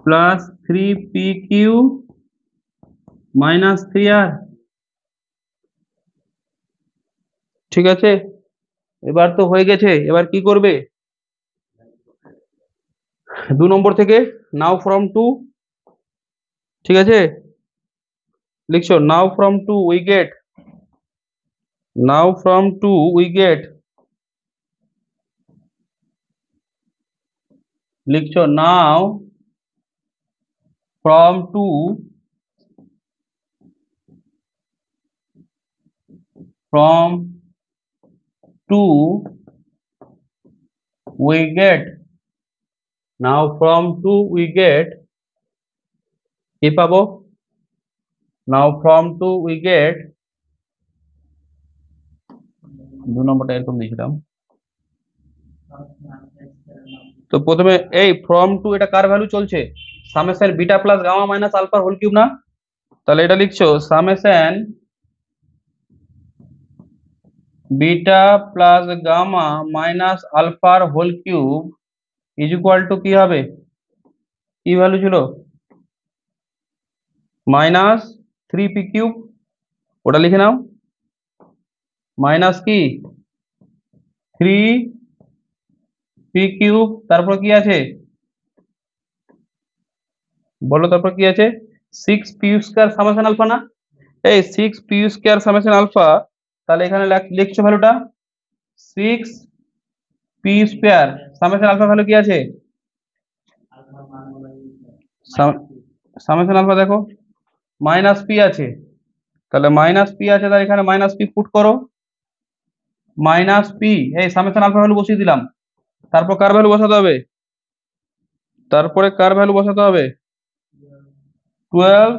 plus three p q minus three r. ঠিক আছে, এবার তো হয়ে গেছে, এবার কি করবে? 2 নম্বর থেকে নাও ফ্রম টু, ঠিক আছে, লিখছো now from two we get, now from two we get, লিখছো now from two, from two we get, now from two we get, কি পাবো? Now from two we get, 2 নম্বরটা এরকম দিয়েছিলাম। তো প্রথমে এই ফ্রম টু, এটা কার ভ্যালু চলছে? Summation beta plus gamma minus আলফার হোল কিউব না? তাহলে এটা লিখছো summation beta plus gamma minus আলফার whole cube is equal to কি হবে? কি ভ্যালু ছিল? মাইনাস থ্রি পি কিউব, ওটা লিখে নাও। মাইনাস কি থ্রি পি কিউব, তারপর কি আছে বলো? তারপর কি আছে? Six p square summation alpha না? এই six p square summation alpha, তাহলে এখানে লিখছো ভ্যালুটা six p square summation alpha value কি আছে? সামেশন আলফা দেখো মাইনাস পি আছে, তাহলে মাইনাস পি আছে, তাহলে এখানে মাইনাস পি পুট করো। মাইনাস পি, এই সামেশন আলফা ভ্যালু বসিয়ে দিলাম। তারপর কার ভ্যালু বসাতে হবে? তারপরে কার ভ্যালু বসাতে হবে? 12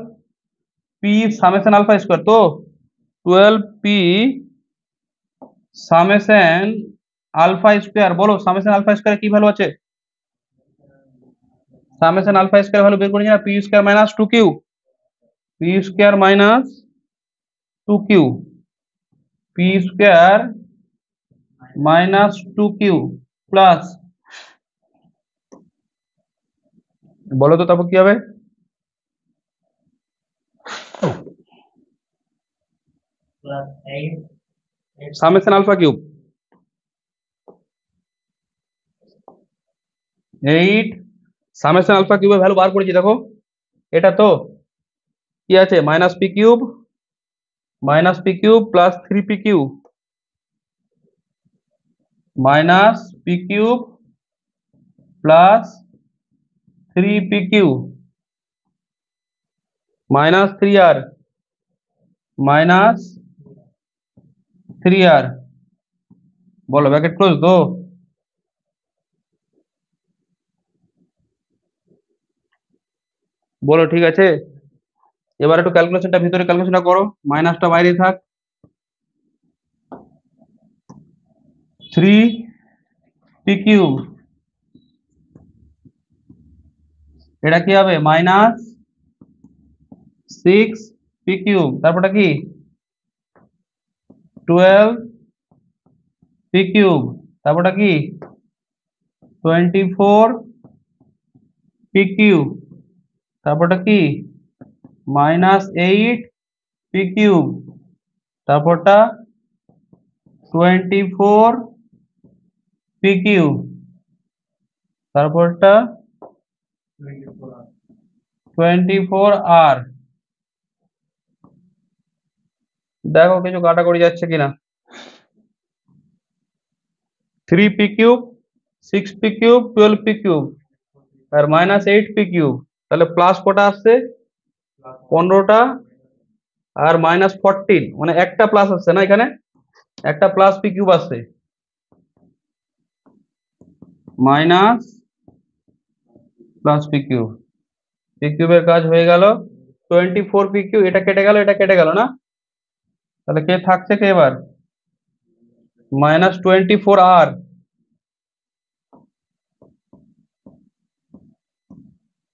পি সামেশন আলফা স্কোয়ার তো, 12 পি সামেশন আলফা স্কোয়ার। বলো সামেশন আলফা স্কোয়ার কি ভ্যালু আছে? সামেশন আলফা স্কোয়ার ভ্যালু বের করে নিয়ে p square minus two q, p square minus two q, p square minus two q plus, বলো তো তারপর কি হবে? Summation alpha cube 8 summation alpha কিউবের ভ্যালু বার করেছি দেখো, এটা তো কি আছে minus p cube plus three p cube minus p cube plus three p cube minus three আর, মাইনাস থ্রি আর। বলো ব্র্যাকেট ক্লোজ তো? বলো ঠিক আছে, এবার একটু ক্যালকুলেশনটা ভিতরে ক্যালকুলেশনটা করো, মাইনাসটা বাইরে থাক। থ্রি পি কিউব, এটা কি হবে? মাইনাস সিক্স পি কিউব, তারপরটা কি 12 পি কিউব, তারপরটা কি 24 পি কিউব, তারপরটা কি মাইনাস এইট পি কিউব, তারপরটা 24 PQ, তারপরটা 24R। দেখো কিছু কাটাকুটি যাচ্ছে কিনা। 3 PQ, 6 PQ, 12 PQ আর -8 PQ, তাহলে প্লাস কটা আসছে? 15টা আর -14, মানে একটা প্লাস আসছে না এখানে, একটা প্লাস PQ আসছে। মাইনাস প্লাস PQ, PQ এর কাজ হয়ে গেল। 24 PQ, এটা কেটে গেল, এটা কেটে গেল না, তাহলে কে থাকছে কে এবার? -24R।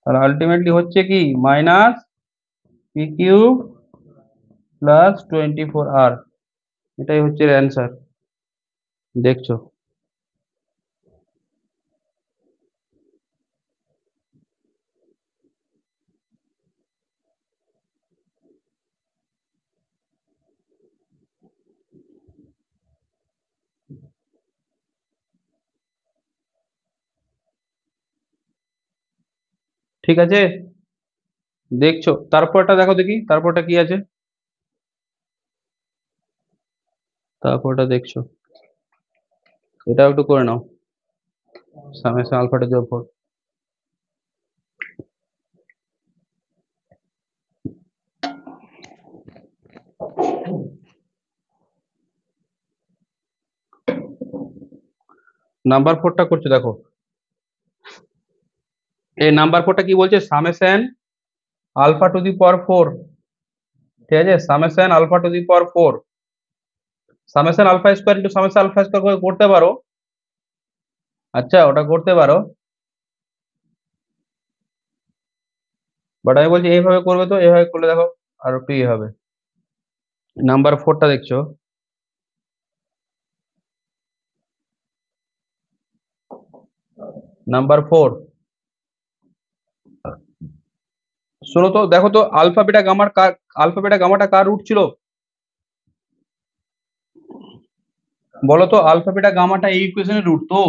আর আলটিমেটলি হচ্ছে কি -PQ প্লাস 24R, এটাই হচ্ছে অ্যান্সার। দেখছো? ঠিক আছে, দেখছো? তারপরটা দেখো দেখি, তারপরটা কি আছে, তারপরটা দেখছো? এটাও একটু করে নাও, summation alpha to the power 4। Number 4টা করছো দেখো, এই নাম্বার 4টা কি বলছে? Summation alpha to the power 4। ঠিক আছে, summation alpha to the power 4, summation alpha square into summation alpha square করতে পারো। আচ্ছা, ওটা করতে পারো, বাট আমি বলছি এইভাবে করবে, তো এইভাবে করলে দেখো আর একটু ইয়ে হবে। নাম্বার 4টা দেখছো, নাম্বার 4, শোনো তো, দেখো তো আলফা বিটা গামার কার, আলফা বিটা গামাটা কার রুট ছিল বলো তো? আলফা বিটা গামাটা এই ইকুয়েশনের রুট তো,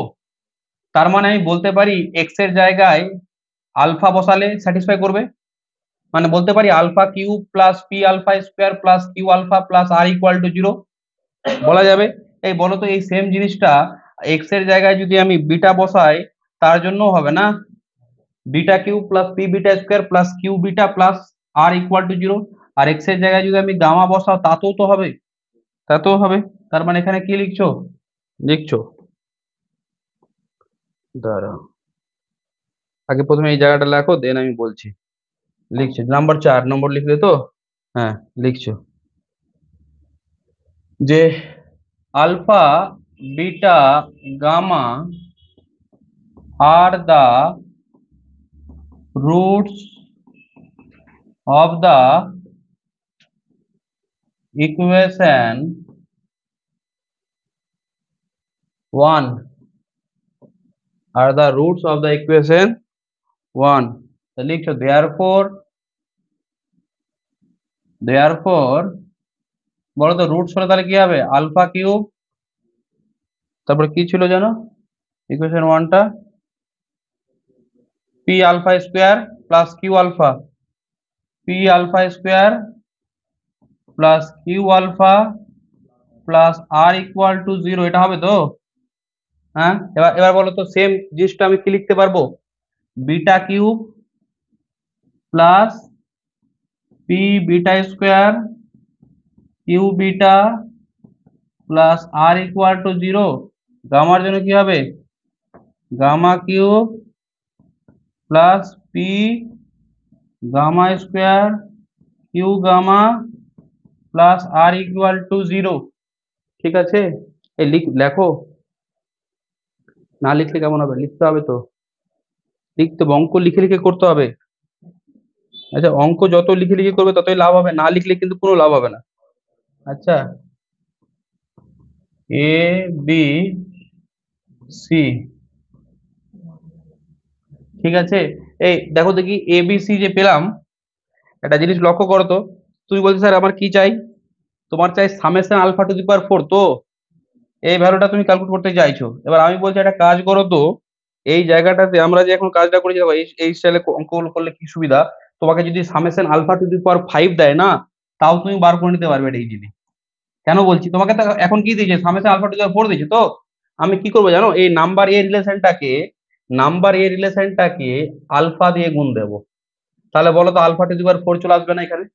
তার মানে আমি বলতে পারি এক্স এর জায়গায় আলফা বসালে স্যাটিসফাই করবে, মানে বলতে পারি alpha cube plus p alpha square plus q alpha plus r equal to 0, বলা যাবে। এই বলো তো, এই সেম জিনিসটা এক্স এর জায়গায় যদি আমি বিটা বসাই, তার জন্য হবে না? Beta cube plus p beta square plus q beta plus r equal to 0। আর এক্স এর জায়গায় যদি আমি গামা বসাও, তাতেও তো হবে, তাতেও হবে। তার মানে এখানে কি লিখছো? লিখছো, দাঁড়াও, আগে প্রথমে এই জায়গাটা লেখো, দেন আমি বলছি। লিখছো নাম্বার 4 নম্বর লিখলে তো? হ্যাঁ, লিখছো যে alpha beta gamma are the roots of the equation 1, are the roots of the equation 1। তো লিখছো therefore বলো তো রুটস হলে তাহলে কি হবে? আলফা কিউব, তারপরে কি ছিল জানো ইকুয়েশন 1টা? P alpha square plus q alpha, p alpha square plus q alpha plus r equal to 0, এটা হবে তো? হ্যাঁ, এবার এবার বলো তো সেম জিনিসটা আমি কি লিখতে পারবো? Beta cube plus p beta square q beta plus r equal to 0। গামার জন্য কি হবে? Gamma cube plus p gamma square q gamma plus r equal to 0। ঠিক আছে, এই লেখো, না লিখলে কেমন হবে? লিখতে হবে তো, লিখতে হবে, অঙ্ক লিখে লিখে করতে হবে। আচ্ছা, অঙ্ক যত লিখে লিখে করবে ততই লাভ হবে, না লিখলে কিন্তু কোনো লাভ হবে না। আচ্ছা, এ বি সি, ঠিক আছে। এই দেখো দেখি এ বি সি যে পেলাম, একটা জিনিস লক্ষ্য করো তো, তুই বলছিস স্যার আমার কি চাই, তোমার চাই summation alpha to the power 4, তো এই ভ্যালুটা তুমি ক্যালকুলেট করতে চাইছো। এবার আমি বলছি একটা কাজ করো তো, এই জায়গাটাতে আমরা যে এখন কাজটা করেছি দেখো, এই স্টাইলে অঙ্কগুলো করলে কি সুবিধা, তোমাকে যদি summation alpha to the power 5 দেয় না, তাও তুমি বার করে নিতে পারবে এটা ইজিলি। কেন বলছি, তোমাকে তো এখন কি দিয়েছে, summation alpha to the power 4 দিয়েছে। তো আমি কি করবো জানো, এই নাম্বার এ রিলেশনটাকে আলফা দিয়ে গুণ দেবো। তাহলে বলো তো আলফা টু দি পাওয়ার 4 চলে আসবে না এখানে?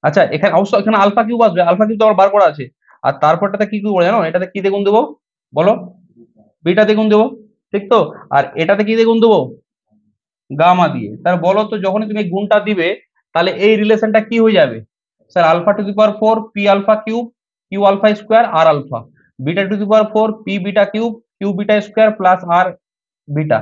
আচ্ছা, এখানে অবশ্য এখানে আলফা কিউব আসবে, আলফা কিউব তো আমার বার করা আছে। আর তারপরটাতে কি করবো জানো, এটাতে কি দিয়ে গুণ দেবো বলো? বিটা দিয়ে গুণ দেবো, ঠিক তো? আর এটাতে কি দিয়ে গুণ দেবো? গামা দিয়ে। তাহলে বলো তো যখনই তুমি গুণটা দিবে, তাহলে এই রিলেশনটা কি হয়ে যাবে? Sir alpha to the power 4 p alpha cube q alpha square r alpha, beta to the power 4 p beta cube q beta square plus r beta,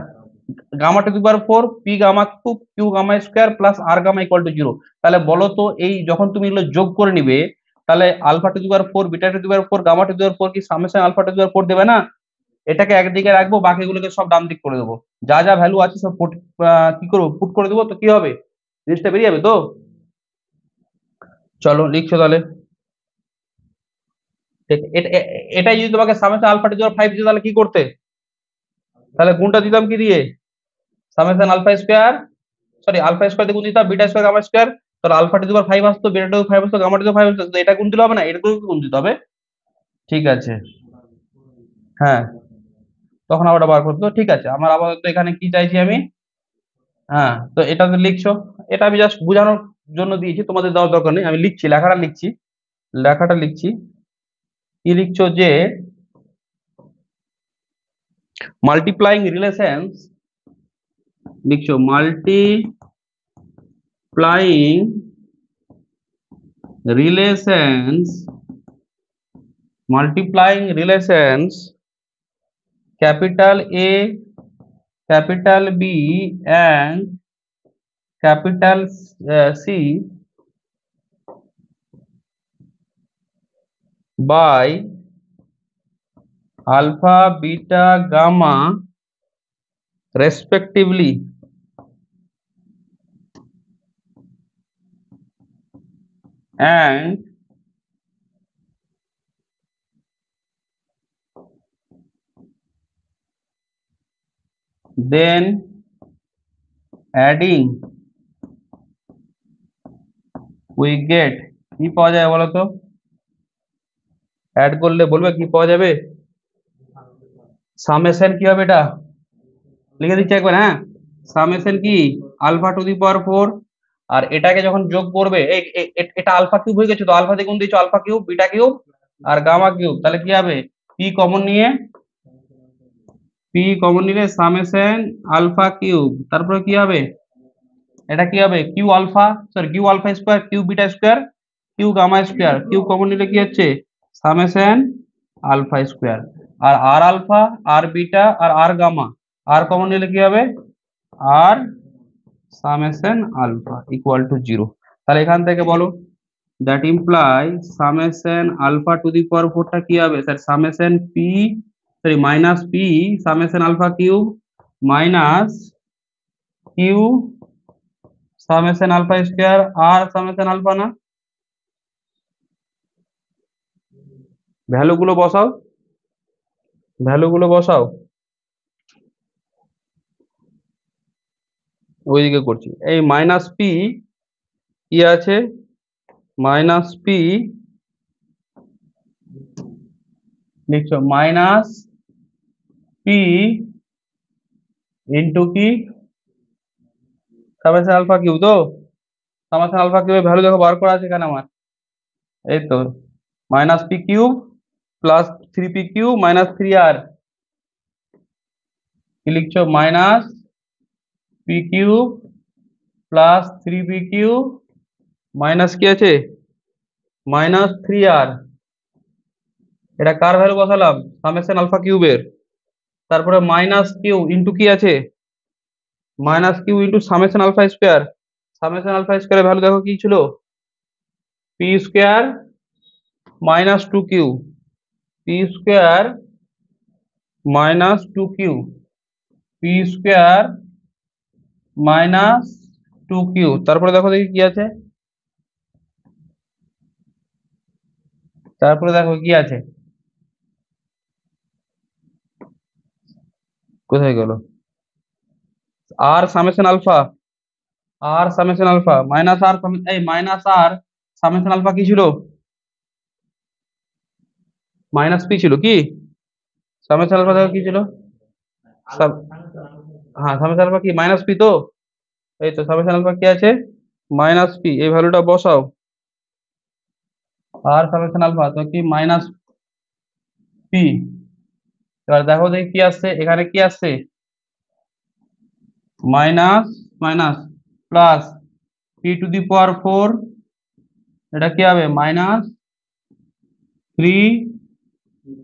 gamma to the power 4 p gamma cube q gamma square plus r gamma equal to 0। তাহলে বলো তো এই যখন তুমি এগুলো যোগ করে নিবে, তাহলে alpha to the power 4 beta to the power 4 gamma to the power 4 কি summation alpha to the power 4 দেবে না? এটাকে একদিকে রাখবো, বাকিগুলোকে সব ডান দিক করে দেবো। যা যা ভ্যালু আছে সব কি করবো, পুট করে দেবো, তো কি হবে, জিনিসটা বেরিয়ে যাবে তো। চলো লিখছো তাহলে। ঠিক, এটাই যদি তোমাকে summation alpha to the power 5 দিত, তাহলে কি করতে? তাহলে গুণটা দিতাম কি দিয়ে? Summation alpha square, sorry alpha square দিয়ে গুণ দিতাম বিটা স্কোয়ার গামা স্কোয়ার। তাহলে আলফা টু দি পাওয়ার 5 আসতো, বিটা টু দি পাওয়ার 5 আসতো, গামা টু দি পাওয়ার 5 আসতো, তো এটা গুণ দিলে হবে না, এটা গুণ দিতে হবে। ঠিক আছে। হ্যাঁ, তখন আবার ওটা বার করতে হবে। ঠিক আছে, আমার আপাতত এখানে কি চাইছি আমি, হ্যাঁ তো এটা তো লিখছো, এটা আমি জাস্ট বোঝানোর জন্য দিয়েছি, তোমাদের দেওয়ার দরকার নেই। আমি লিখছি, লেখাটা লিখছি। কি লিখছো যে মাল্টিপ্লাইং রিলেশনস, লিখছো relations multiplying relations capital A, capital B and capital C by alpha, beta, gamma respectively, and then adding we get কি পাওয়া যায় বলো তো? অ্যাড করলে বলবে কি পাওয়া যাবে? সামেশন কি হবে এটা, লিখে দিচ্ছি একবার, হ্যাঁ। সামেশন কি, আলফা টু দি পাওয়ার 4, আর এটাকে যখন যোগ করবে এটা আলফা কিউব হয়ে গেছে, তো আলফা দিয়ে গুণ দিয়েছো, আলফা কিউব বিটা কিউব আর গামা কিউব, তাহলে কি হবে, পি কমন নিলে সামেশন আলফা কিউব, তারপরে কি হবে, এটা কি হবে q alpha, sorry q alpha square q beta square q gamma square, q common নিলে কি হচ্ছে সামেশন আলফা স্কোয়ার, আর আর আলফা আর বিটা আর আর গামা, আর কমন নিলে কি হবে আর সামেশন আলফা ইকুয়াল টু 0। তাহলে এখান থেকে বলো, that imply summation alpha to the power 4 টা কি হবে sir, summation p, sorry minus p summation alpha cube minus q summation alpha square r summation alpha, না ভ্যালু গুলো বসাও, ভ্যালু গুলো বসাও, ওইদিকে করছি। এই মাইনাস পি কি আছে, মাইনাস পি লিখছো, মাইনাস পি ইন্টু কি সামেশন আলফা কিউব, তো সামেশন আলফা কিউবের ভ্যালু দেখো বার করা আছে এখানে আমার, এই তো minus p cube plus 3 p cube minus 3 r, কি লিখছো minus p cube plus 3 p cube minus কি আছে মাইনাস 3 আর, এটা কার ভ্যালু বসালাম, সামেশন আলফা কিউবের। তারপরে মাইনাস কিউ ইন্টু কি আছে, minus q into summation alpha square, summation alpha স্কোয়ারের ভ্যালু দেখো কি ছিল, p square minus 2 q, p square minus 2 q, p square minus 2 q, তারপরে দেখো দেখি কি আছে, তারপরে দেখো কি আছে, কোথায় গেল, আর সামেশন আলফা, আর সামেশন আলফা মাইনাস আর, এই মাইনাস আর সামেশন আলফা কি ছিল, মাইনাস পি ছিল কি, সামেশন আলফা দেখো কি ছিল, সাব- হ্যাঁ সামেশন আলফা কি মাইনাস পি তো, এই তো সামেশন আলফা কি আছে, মাইনাস পি, এই ভ্যালুটা বসাও, আর সামেশন আলফা তো কি মাইনাস পি। এবার দেখো দেখি কি আসছে, এখানে কি আসছে, minus minus plus p to the power four, এটা কি হবে minus three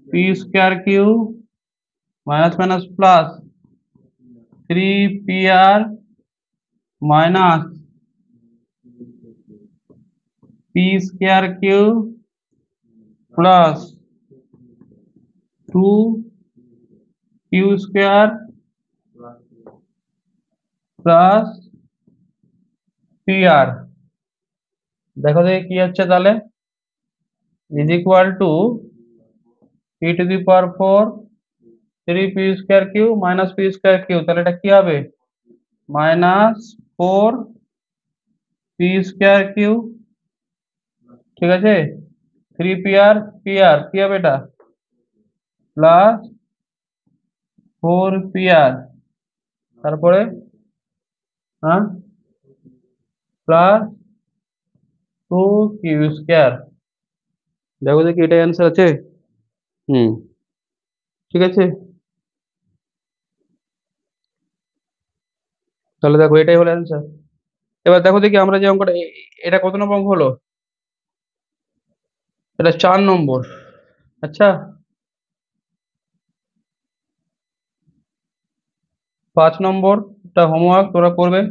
p square q minus minus plus three p r minus p square q plus two q square plus p r. দেখো দেখি কি হচ্ছে তাহলে, is equal to p to the power four three p square q minus p square q, তাহলে এটা কি হবে minus four p square q, ঠিক আছে, থ্রি পি আর কি হবে এটা প্লাস ফোর পি আর, তারপরে হ্যাঁ প্লাস টু কিউ স্কোয়ার। দেখো দেখি এটাই অ্যান্সার আছে, হুম, ঠিক আছে, তাহলে দেখো এটাই হলো অ্যান্সার। এবার দেখো দেখি আমরা যে অঙ্কটা এটা কত নম্বর অঙ্ক হলো, এটা 4 নম্বর। আচ্ছা, 5 নম্বরটা হোমওয়ার্ক তোরা করবে,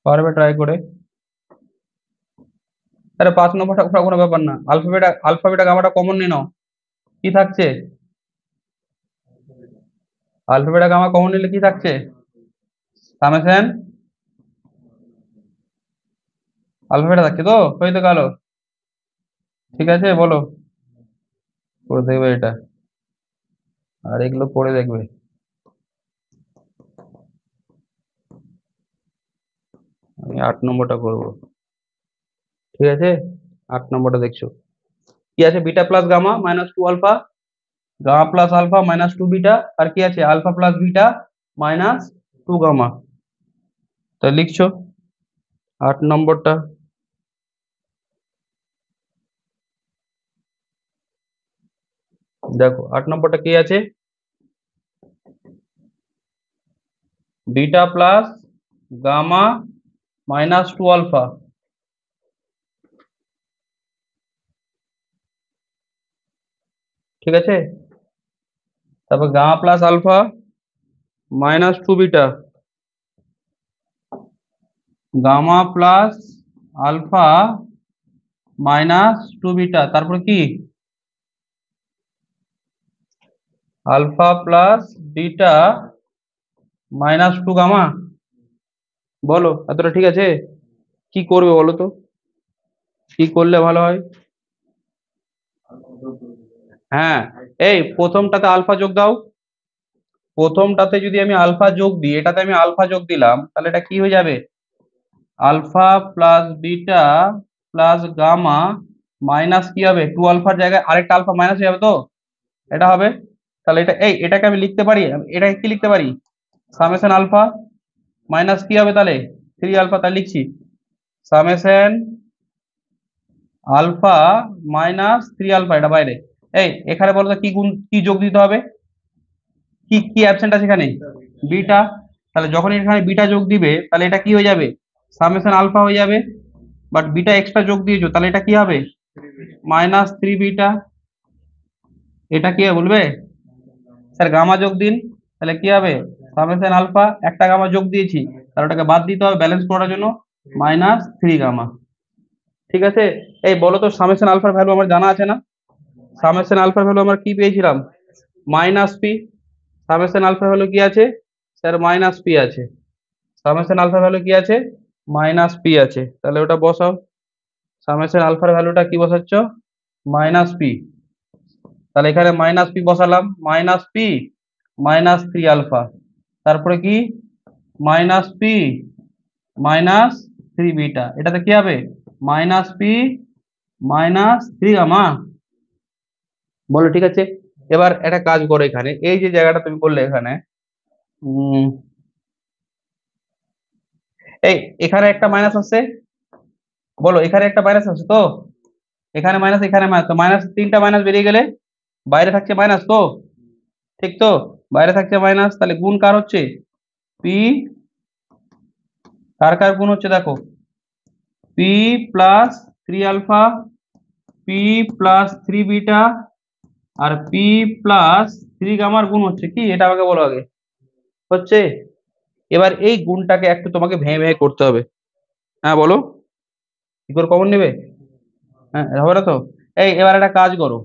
পারবে ট্রাই করে। আরে 5 নম্বরটা ওটা কোনো ব্যাপার না, আলফাবেটা গামাটা কমন নিয়ে নাও, কি থাকছে, আলফাবেটা গামা কমন নিলে কি থাকছে, সামেশন আলফাবেটা থাকছে তো, হয়ে তো গেল, ঠিক আছে বলো, করে দেখবে এটা, আর এগুলো পড়ে দেখবে। আমি 8 নম্বরটা করবো, ঠিক আছে, 8 নম্বরটা দেখছো কি আছে, beta plus gamma minus two alpha, gamma plus alpha minus two beta, আর কি আছে alpha plus beta minus two gamma, তা লিখছো 8 নম্বরটা। দেখো 8 নম্বরটা কি আছে, beta plus gamma minus two alpha, ঠিক আছে, তারপর gamma plus alpha minus two beta, gamma plus alpha minus two beta, তারপর কি alpha plus beta minus two gamma. বলো এতটা ঠিক আছে, কি করবে বলো তো, কি করলে ভালো হয়। হ্যাঁ, এই প্রথমটাতে আলফা যোগ দাও, প্রথমটাতে যদি আমি আলফা যোগ দিই, এটাতে আমি আলফা যোগ দিলাম, তাহলে এটা কি হয়ে যাবে alpha plus beta plus gamma minus কি হবে টু আলফার জায়গায় আরেকটা আলফা মাইনাস হয়ে যাবে তো, এটা হবে, তাহলে এটা এই এটাকে আমি লিখতে পারি, এটাকে কি লিখতে পারি সামেশন আলফা মাইনাস কি হবে তাহলে থ্রি আলফা, তাহলে লিখছি summation alpha minus three alpha, এটা বাইরে। এই এখানে বলো তো কি গুণ কি যোগ দিতে হবে, কি কি অ্যাবসেন্ট আছে এখানে বিটা, তাহলে যখন এখানে বিটা যোগ দিবে তাহলে এটা কি হয়ে যাবে সামেশন আলফা হয়ে যাবে, বাট বিটা এক্সট্রা যোগ দিয়েছো তাহলে এটা কি হবে মাইনাস থ্রি বিটা, এটা কি হবে বলবে, স্যার গামা যোগ দিন, তাহলে কি হবে সামেশন আলফা, একটা গামা যোগ দিয়েছি তাহলে ওটাকে বাদ দিতে হবে ব্যালেন্স করার জন্য, মাইনাস থ্রি গামা, ঠিক আছে। এই বলো তো সামেশন আলফার ভ্যালু আমার জানা আছে না, সামেশন আলফার ভ্যালু আমরা কি পেয়েছিলাম মাইনাস পি, সামেশন আলফার ভ্যালু কি আছে স্যার মাইনাস পি আছে, সামেশন আলফা ভ্যালু কি আছে মাইনাস পি আছে, তাহলে ওটা বসাও সামেশন আলফার ভ্যালুটা কি বসাচ্ছ? Minus p. তাহলে এখানে মাইনাস পি বসালাম, মাইনাস পি মাইনাস 3 আলফা, তারপরে কি মাইনাস পি মাইনাস 3 বিটা, এটাতে কি হবে মাইনাস পি মাইনাস 3 গামা। বলো ঠিক আছে। এবার একটা কাজ করো, এখানে এই যে জায়গাটা তুমি করলে এখানে, উম এই এখানে একটা মাইনাস আছে, বলো এখানে একটা মাইনাস আছে তো, এখানে মাইনাস এখানে মাইনাস, তো মাইনাস 3টা মাইনাস বেরিয়ে গেলে বাইরে থাকছে মাইনাস তো, ঠিক তো, বাইরে থাকছে মাইনাস, তাহলে গুণ কার হচ্ছে? পি, কার কার গুণ হচ্ছে দেখো, p plus 3 alpha, p plus 3 beta, আর পি প্লাস 3 গামার গুণ হচ্ছে কি, এটা আমাকে বলো আগে, হচ্ছে। এবার এই গুণটাকে একটু তোমাকে ভেঙে ভেঙে করতে হবে। হ্যাঁ বলো, কি করে কমন নেবে? হ্যাঁ হবে না তো। এই এবার একটা কাজ করো,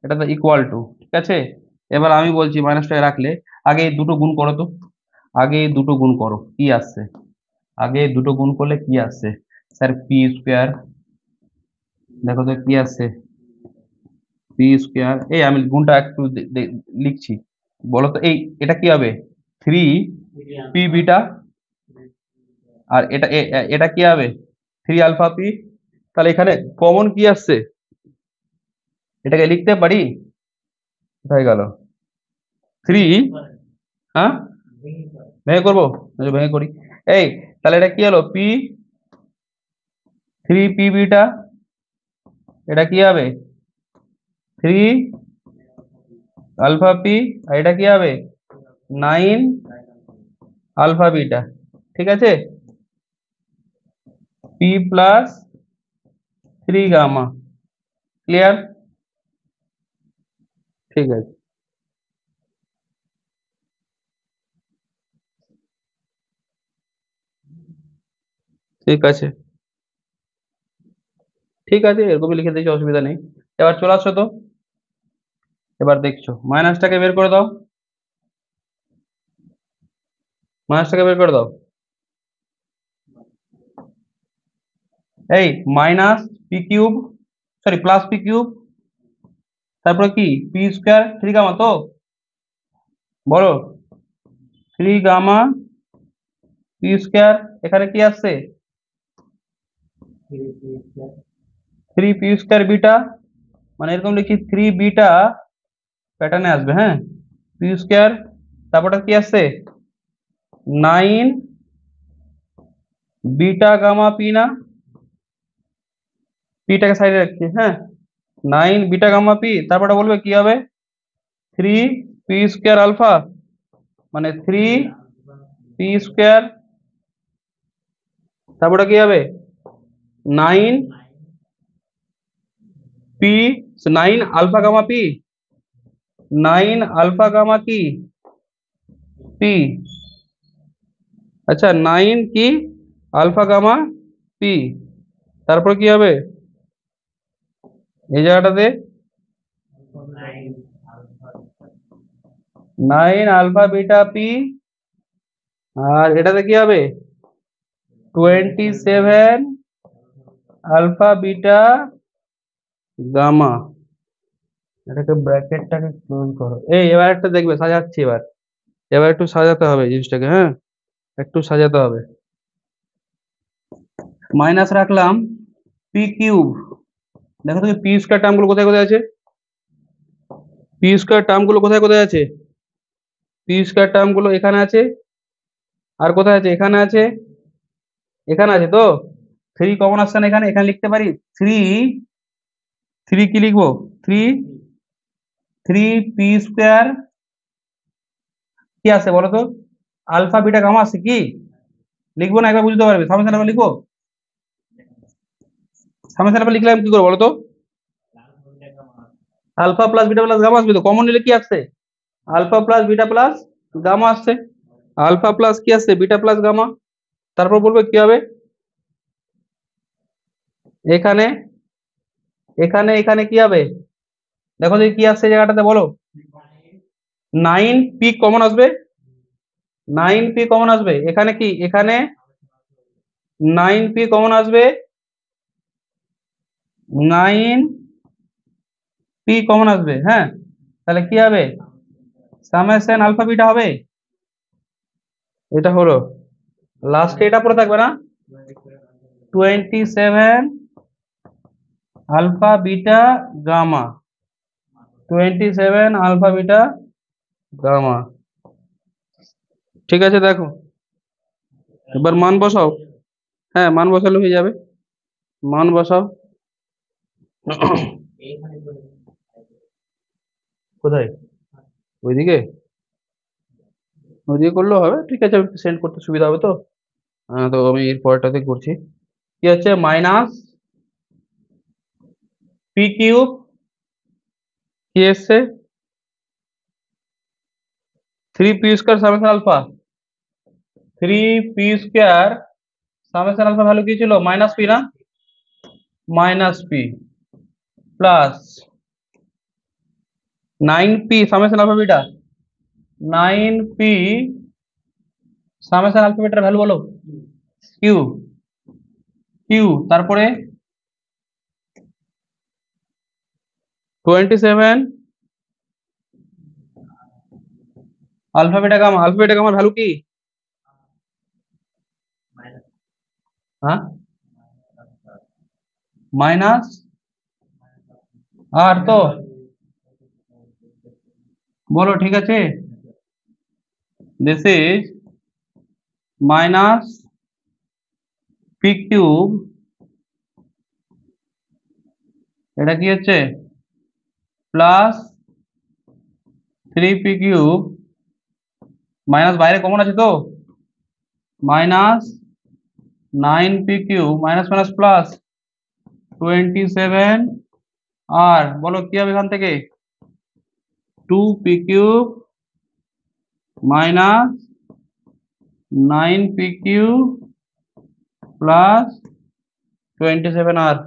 এটা তো ইকুয়াল টু, ঠিক আছে, এবার আমি বলছি মাইনাসটা রাখলে আগে এই দুটো গুণ করো তো, আগে এই দুটো গুণ করো কি আসছে, আগে এই দুটো গুণ করলে কি আসছে? স্যার পি স্কোয়ার, দেখো তো কি আসছে, পি স্কোয়ার, এই আমি গুণটা একটু লিখছি, বলো তো এই এটা কি হবে? 3 পি বিটা, আর এটা কি হবে? 3 আলফা পি। তাহলে এখানে কমন কি আসছে? এটাকে লিখতে পারি, কোথায় গেল? 3, হ্যাঁ ভেঙে করবো, আচ্ছা, ভেঙে করি। এই তাহলে এটা কি হলো? পি 3 পি বিটা, এটা কি হবে? 3 আলফা পি, আর এটা কি হবে? 9 আলফা বিটা, ঠিক আছে, পি প্লাস 3 গামা, ক্লিয়ার? ঠিক আছে, ঠিক আছে, ঠিক আছে, এরকমই লিখে দিয়েছি, অসুবিধা নেই। এবার চলে আসছো তো, এবার দেখছো মাইনাসটাকে বের করে দাও, মাইনাসটাকে বের করে দাও। এই minus p cube, sorry plus P cube, তারপরে কি পি স্কোয়ার 3 গামা তো, বলো 3 গামা পি স্কোয়ার, এখানে কি আসছে? 3 পি স্কোয়ার বিটা, মানে এরকম লিখি 3 বিটা প্যাটার্নে আসবে, হ্যাঁ, পি স্কোয়ার, তারপরটা কি আসছে? 9 বিটা গামা পি, না পিটাকে সাইডে রাখছি, হ্যাঁ, 9 বিটা গামা পি, তারপরটা বলবে কি হবে? 3 পি স্কোয়ার আলফা, মানে 3 পি স্কোয়ার, তারপরে কি হবে? 9 p, 9 alpha gamma p, 9 alpha gamma p, আচ্ছা 9 কি আলফা গামা পি, তারপর কি হবে এই জায়গাটাতে? 9 আলফা বিটা পি, আর এটাতে কি হবে? 27 আলফা বিটা গামা। এটাকে ব্র্যাকেটটাকে ক্লোজ করো। এই এবার একটা দেখবে সাজাচ্ছি, এবার এবার একটু সাজাতে হবে জিনিসটাকে, হ্যাঁ একটু সাজাতে হবে। মাইনাস রাখলাম পি কিউব, দেখো তুমি পি স্কোয়ার টার্ম গুলো কোথায় কোথায় আছে, পি স্কোয়ার টার্ম গুলো কোথায় কোথায় আছে? পি স্কোয়ার টার্ম গুলো এখানে আছে, আর কোথায় আছে? এখানে আছে, এখানে আছে তো, 3 কমন আসছে না এখানে, এখানে লিখতে পারি 3, 3 কি লিখবো? 3 3 পি স্কোয়ার, কি আছে বলো তো? আলফা বিটা গামা আছে কি, লিখবো না? একবার বুঝতে পারবে, সামনে সামনে লিখবো, সামনে সামনে লিখলাম কি করে বলো তো? Alpha plus beta plus gamma আসবে তো, কমন নিলে কি আসছে? Alpha plus beta plus gamma আসছে, আলফা প্লাস কি আসছে? বিটা প্লাস গামা, তারপর বলবে কি হবে? এখানে এখানে এখানে কি হবে? দেখো দেখি কি আসছে জায়গাটাতে, বলো। 9 পি কমন আসবে, 9 পি কমন আসবে, এখানে কি, এখানে 9 পি কমন আসবে, 9p কমন আসবে, হ্যাঁ, তাহলে কি হবে, সামেশন আলফা বিটা হবে। এটা হলো লাস্টে এটা পড়ে থাকবে না, 27 alpha beta gamma, 27 alpha beta gamma. ঠিক আছে, দেখো এবার মান বসাও। হ্যাঁ, মান বসালে হয়ে যাবে, মান বসাও। কোথায়, ওইদিকে, ওইদিকে করলেও হবে, ঠিক আছে, সেন্ড করতে সুবিধা হবে তো। তো আমি এর পরেরটাতে করছি। কি হচ্ছে, মাইনাস পি কিউব, কি এসছে, 3p² summation alpha, 3p² summation alpha value কি ছিল, মাইনাস পি না, minus p plus 9p summation alpha beta, 9p summation alpha বিটার ভ্যালু বলো, কিউ, কিউ, তারপরে 27 alpha beta gamma, alpha beta গামার ভ্যালু কি, হ্যাঁ, মাইনাস আর তো, বলো ঠিক আছে, this is minus p cube, এটা কি হচ্ছে প্লাস 3p³ মাইনাস বাইরে কমন আছে তো, minus 9p³ minus minus plus 27, আর বলো কি হবে এখান থেকে, 2p³ মাইনাস 9p³ প্লাস 27 আর।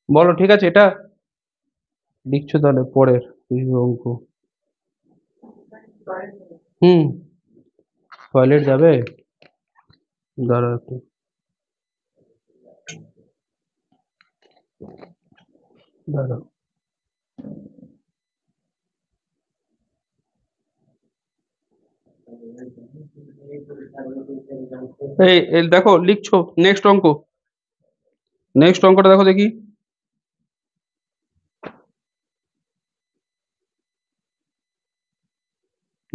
বলো ঠিক আছে, এটা লিখছো তাহলে পরের অঙ্ক। হুম, টয়লেট যাবে, দাঁড়া একটু, দাঁড়া। এই দেখো লিখছো, নেক্সট অঙ্ক, নেক্সট অঙ্কটা দেখো দেখি,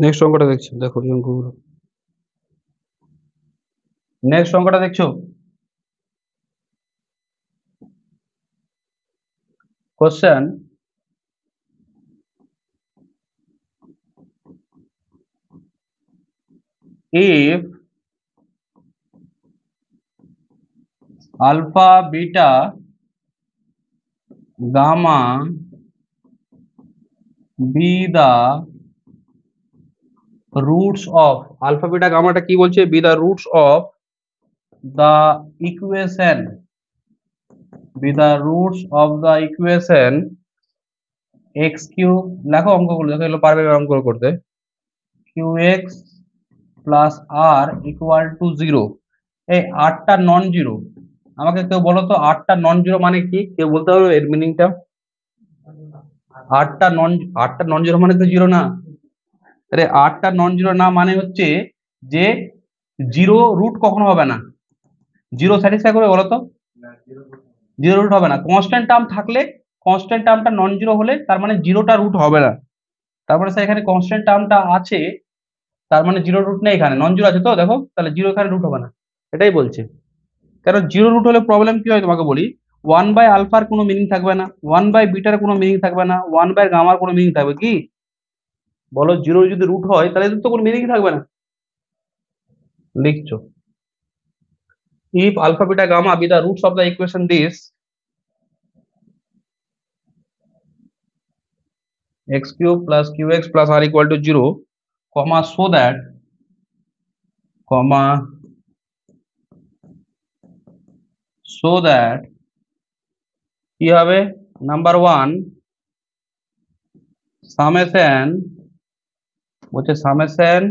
নেক্সট অঙ্কটা দেখছি, দেখো এই অঙ্কগুলো, নেক্সট অঙ্কটা দেখছো, question, if alpha beta gamma be the roots of, alpha beta gammaটা কি বলছে, be the roots of the equation, be the roots of the equation x cube, লেখো অঙ্কগুলো, দেখো এগুলো পারবে অঙ্ক করতে, qx plus r equal to 0। এই আটটা নন জিরো, আমাকে কেউ বলো তো আটটা নন জিরো মানে কি, কেউ বলতে পারবে এর মিনিংটা, আটটা নন, আটটা নন জিরো মানে তো জিরো না, আরে আটটা নন জিরো না মানে হচ্ছে যে জিরো রুট কখনো হবে না, জিরো স্যাটিসফাই করবে বলো তো, জিরো রুট হবে না, কনস্ট্যান্ট টার্ম থাকলে, কনস্ট্যান্ট টার্মটা নন জিরো হলে তার মানে জিরোটা রুট হবে না, তারপরে স্যার এখানে কনস্ট্যান্ট টার্মটা আছে, তার মানে জিরো রুট নেই, এখানে নন জিরো আছে তো, দেখো তাহলে জিরো এখানে রুট হবে না, এটাই বলছে। কারণ জিরো রুট হলে প্রবলেম কি হয় তোমাকে বলি, 1/আলফার কোনো মিনিং থাকবে না, 1/বিটার কোনো মিনিং থাকবে না, 1/গামার কোনো মিনিং থাকবে কি, বলো জিরো যদি রুট হয় তাহলে এদের তো কোনো মিনিং থাকবে না, লিখছো। if alpha beta gamma be the roots of the equation this x cube plus qx plus r equal to 0, comma comma so that কি হবে নাম্বার ওয়ান সামেশন বলছে summation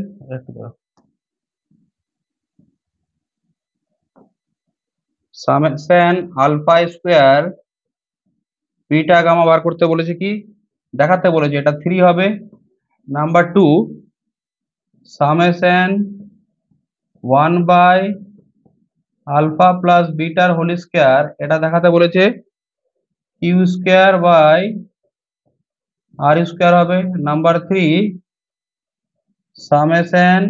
alpha square beta gamma বার করতে বলেছে, কি দেখাতে বলেছে, এটা 3 হবে। Number two summation 1 by alpha plus বিটার হোল স্কোয়ার, এটা দেখাতে বলেছে q square by r square হবে। Number three summation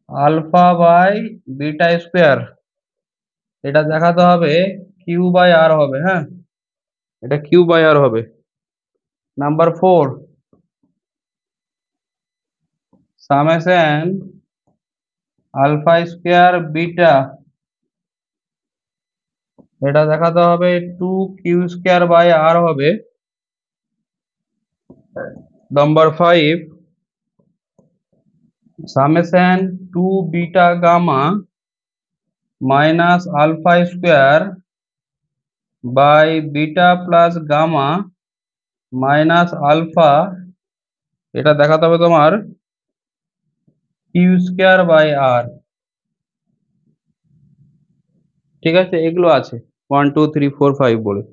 alpha by beta square, এটা দেখাতে হবে কিউ বাই আর হবে। হ্যাঁ, এটা কিউ বাই আর হবে। Number four summation alpha square beta, এটা দেখাতে হবে 2 কিউ স্কোয়ার বাই আর হবে। Number five summation 2 beta gamma minus alpha square by beta plus gamma minus alpha, এটা দেখাতে হবে তোমার কিউ স্কোয়ার বাই আর। ঠিক আছে, এগুলো আছে 1 2 3 4 5 বলে।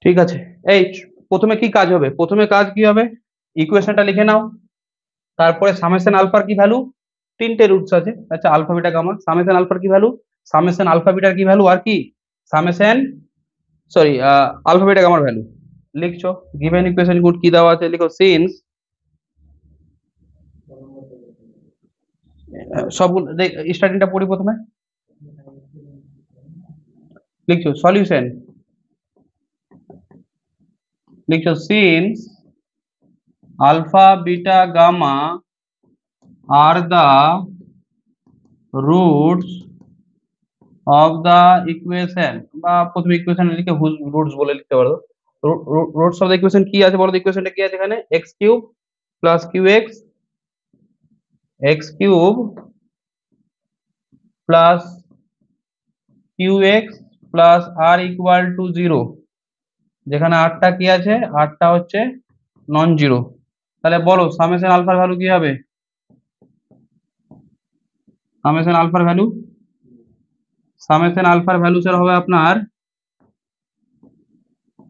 ঠিক আছে, এই প্রথমে কি কাজ হবে, কি হবে, ইকুয়েশনটা লিখে নাও। তারপরে সামেশন আলফার কি ভ্যালু, তিনটে রুটস আছে। আচ্ছা, আলফা বিটা গামা, সামেশন আলফার কি ভ্যালু, সামেশন আলফা বিটার কি ভ্যালু, আর কি সামেশন সরি আলফা বিটা গামার ভ্যালু লিখছো। গিভেন ইকুয়েশন গুড কি দেওয়া আছে, লিখো সিন্স সবগুলো স্টার্টিংটা পড়ি প্রথমে। লিখছো সলিউশন, লিখছো since alpha beta gamma are the roots of the equation, বা প্রথমে ইকুয়েশন লিখে রুটস বলে লিখতে পারো। রুটস অফ দা ইকুয়েশন কি আছে বলো, ইকুয়েশনটা কি আছে এখানে, x cube plus q x cube plus q x plus r equal to 0, যেখানে আরটা কি আছে, আরটা হচ্ছে নন জিরো। তাহলে বলো সামেশন আলফার ভ্যালু কি হবে, সামেশন আলফার ভ্যালু, সামেশন আলফার ভ্যালু স্যার হবে আপনার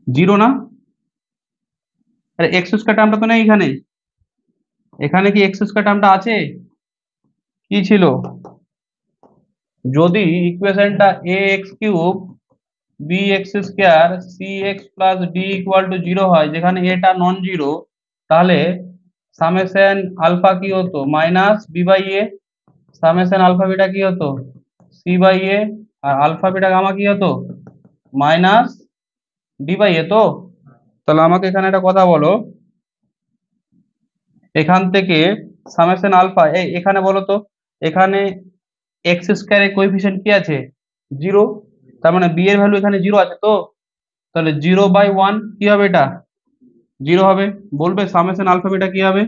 0 না? আরে এক্স স্কয়ার টার্মটা তো নেই এখানে, এখানে কি এক্স স্কয়ার টার্মটা আছে, কি ছিল, যদি ইকুয়েশনটা a x cube b x square c x plus d equal to 0 হয়, যেখানে এটা নন জিরো, তাহলে সামেশন আলফা কি হতো minus b by a, summation alpha beta কি হতো সি বাই এ, আর আলফা বিটা গামা কি হতো মাইনাস ডি বাই এ। তো তাহলে আমাকে এখানে একটা কথা বলো, এখান থেকে সামেশন আলফা এখানে বলো তো, এখানে এক্স স্কয়ারের কোএফিসিয়েন্ট কি আছে 0, তার মানে বি এর ভ্যালু এখানে 0 আছে। তো তাহলে 0/1 কি হবে, এটা 0 হবে। বলবে সামেশন আলফা বিটা কি হবে,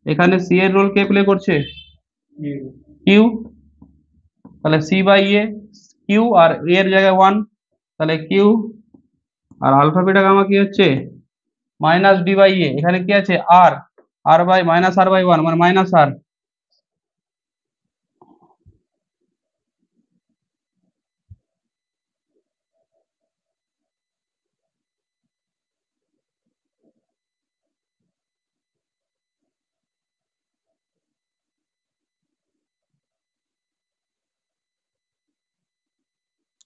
এখানে সি এর রোল কে প্লে করছে, কিউ, তাহলে C by A, Q R এ এর জায়গায় 1, তাহলে কিউ, আর আলফা বিটা গামা কি হচ্ছে মাইনাস ডি বাই এ, এখানে কি আছে আর, আর বাই মাইনাস আর বাই 1 মানে মাইনাস আর।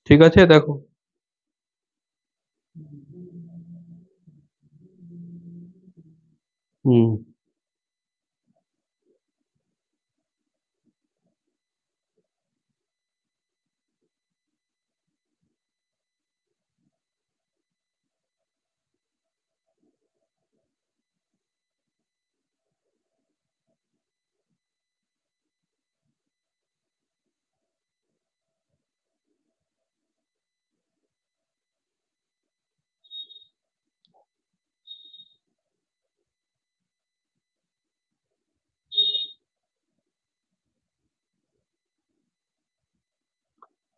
ঠিক আছে, দেখো হুম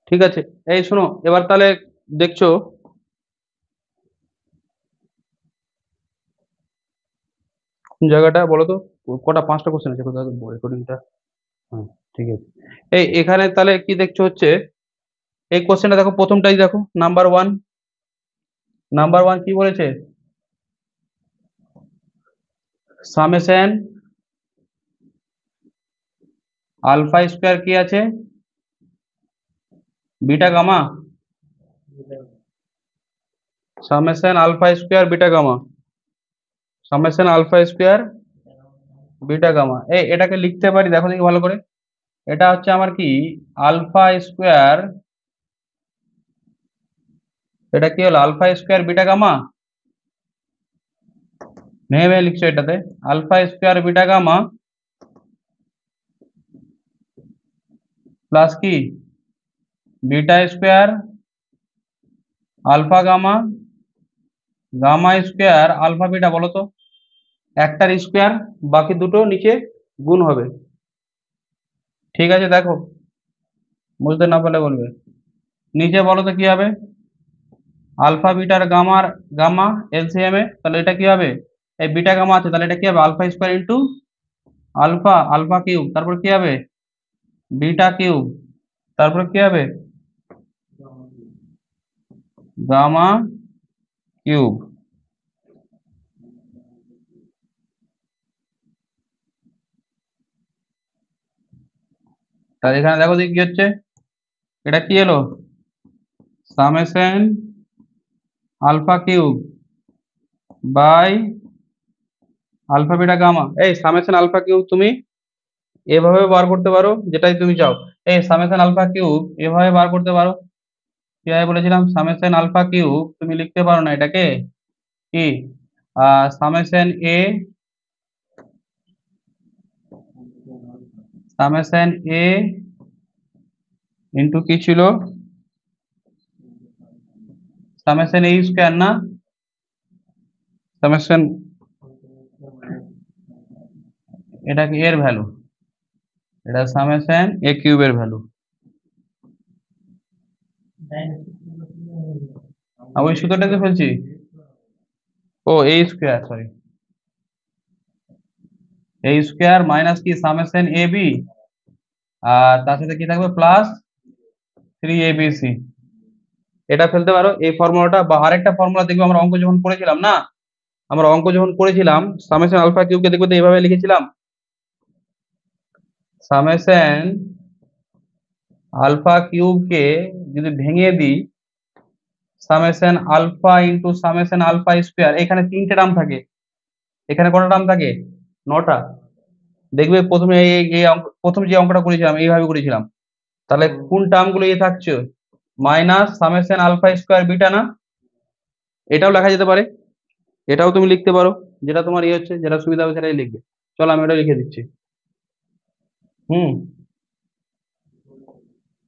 ঠিক আছে, এই শোনো এবার তাহলে দেখছো কোন জায়গাটা বলো তো, কটা 5টা কোশ্চেন আছে কোথাও রেকর্ডিংটা? হ্যাঁ, ঠিক আছে। এই এখানে তাহলে কি দেখছো হচ্ছে, এই কোশ্চেনটা দেখো, প্রথমটাই দেখো, নাম্বার 1। নাম্বার 1 কি বলেছে? সামেশন আলফা স্কোয়ার কি আছে, beta gamma. Summation alpha square beta gamma, summation alpha square beta gamma. এই এটাকে লিখতে পারি, দেখো দেখি ভালো করে। এটা হচ্ছে আমার কি, আলফা স্কোয়ার, এটা কি হলো আলফা স্কোয়ার বিটা গামা। ভেবে ভেবে লিখছো এটাতে, alpha square beta gamma plus কি beta square alpha gamma, gamma square alpha beta, বলো তো একটার স্কোয়ার, বাকি দুটো নিচে গুণ হবে। ঠিক আছে, দেখো বুঝতে না পারলে বলবে। নিচে বলো তো কি হবে, আলফা বিটার গামার গামা এলসিএম এ, তাহলে এটা কি হবে, এই বিটা গামা আছে, তাহলে এটা কি হবে alpha square into alpha, alpha cube, তারপর কি হবে বিটা কিউব, তারপর কি হবে গামা কিউব। তাহলে এখানে দেখো দেখি কি হচ্ছে, এটা কি এলো summation alpha cube by alpha beta gamma. এই সামেশন আলফা কিউব তুমি এভাবে বার করতে পারো, যেটাই তুমি চাও। এই সামেশন আলফা কিউব এভাবে বার করতে পারো, কিভাবে বলেছিলাম, সামেশন আলফা কিউব তুমি লিখতে পারো না এটাকে কি, সামেশন এ, সামেশন এ ইন্টু কি ছিল, সামেশন এ স্কোয়ার না, সামেশন, এটা কি এর ভ্যালু, এটা সামেশন এ কিউবের ভ্যালু। ওই সূত্রটাতে ফেলছি, ও এ স্কোয়ার, সরি, এ স্কোয়ার মাইনাস কি সামেশন এ বি, আর তার সাথে কি থাকবে প্লাস 3 ABC। এটা ফেলতে পারো এই ফর্মুলাটা, বা আরেকটা ফর্মুলা দেখবে আমরা অঙ্ক যখন করেছিলাম না, আমরা অঙ্ক যখন করেছিলাম সামেশন আলফা কিউবকে দেখবে তো এইভাবে লিখেছিলাম, সামেশন আলফা কিউবকে যদি ভেঙে দিই, summation alpha into summation alpha square, এখানে 3টে টার্ম থাকে, এখানে কটা টার্ম থাকে 9টা। দেখবে প্রথমে প্রথম যে অঙ্কটা করেছিলাম এইভাবে করেছিলাম, তাহলে কোন টার্ম গুলো থাকছে, minus summation alpha square beta না, এটাও লেখা যেতে পারে, এটাও তুমি লিখতে পারো, যেটা তোমার হচ্ছে, যেটা সুবিধা হবে সেটাই লিখবে। চলো আমি এটা লিখে দিচ্ছি। হুম,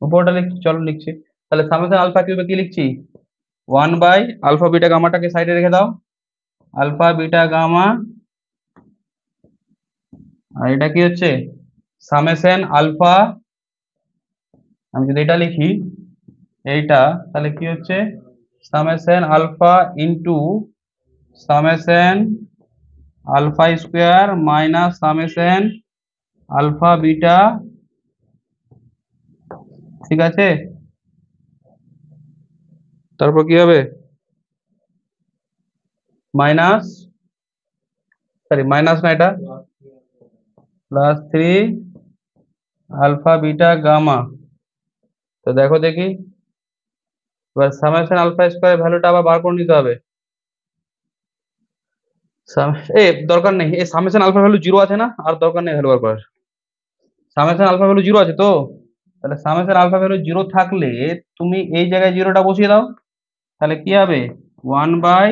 উপরটা লিখছি, চলো লিখছি। তাহলে সামেশন আলফা কিউবে কি লিখছি, 1 বাই আলফা বিটা গামাটাকে সাইডে রেখে দাও, আলফা বিটা গামা, আর এটা কি হচ্ছে সামেশন আলফা, আমি যদি এটা লিখি এইটা, তাহলে কি হচ্ছে summation alpha into summation alpha square minus summation alpha beta, ঠিক আছে, তারপর কি হবে মাইনাস, সরি মাইনাস না, এটা +3 আলফা বিটা গামা। তো দেখো দেখি, এবার সামেশন আলফা স্কোয়ার ভ্যালুটা আবার বার করে নিতে হবে। এ দরকার নেই, এই সামেশন আলফা ভ্যালু 0 আছে না, আর দরকার নেই ভ্যালু বার করার। সামেশন আলফা ভ্যালু 0 আছে তো, তাহলে সামেশন আলফা ভ্যালু 0 থাকলে তুমি এই জায়গায় জিরোটা বসিয়ে দাও, তাহলে কি হবে 1 বাই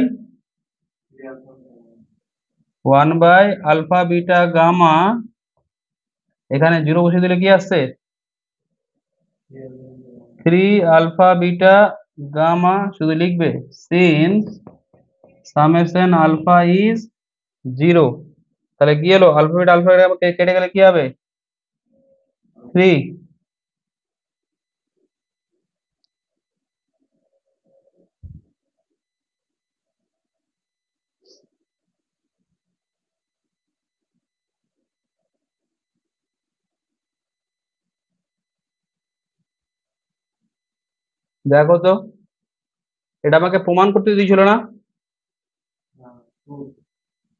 আলফা বিটা গামা, এখানে 0 বসিয়ে দিলে কি আসছে 3 আলফা বিটা গামা, শুধু লিখবে সিন্স সামেশন আলফা ইজ 0, তাহলে কি হলো আলফা বিটা কেটে গেলে কি হবে 3, দেখো তো, এটা আমাকে প্রমাণ করতে দিয়েছিল না?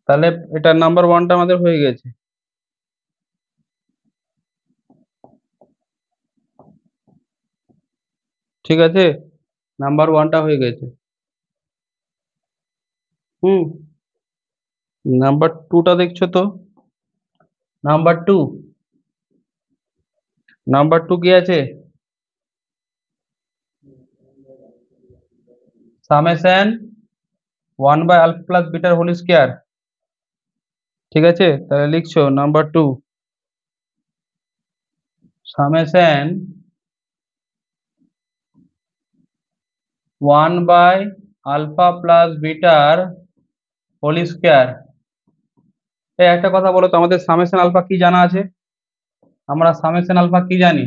তাহলে এটা নাম্বার ওয়ানটা আমাদের হয়ে গেছে। ঠিক আছে, নাম্বার ওয়ানটা হয়ে গেছে। হুম। নাম্বার টুটা দেখছো তো? নাম্বার টু, নাম্বার টু কি আছে? Summation one by alpha plus বিটার হোল স্কোয়ার। ঠিক আছে, তাহলে লিখছো number two, summation one by alpha plus বিটার হোল স্কোয়ার। এই একটা কথা বলো তো, আমাদের সামেশন আলফা কি জানা আছে? আমরা সামেশন আলফা কি জানি?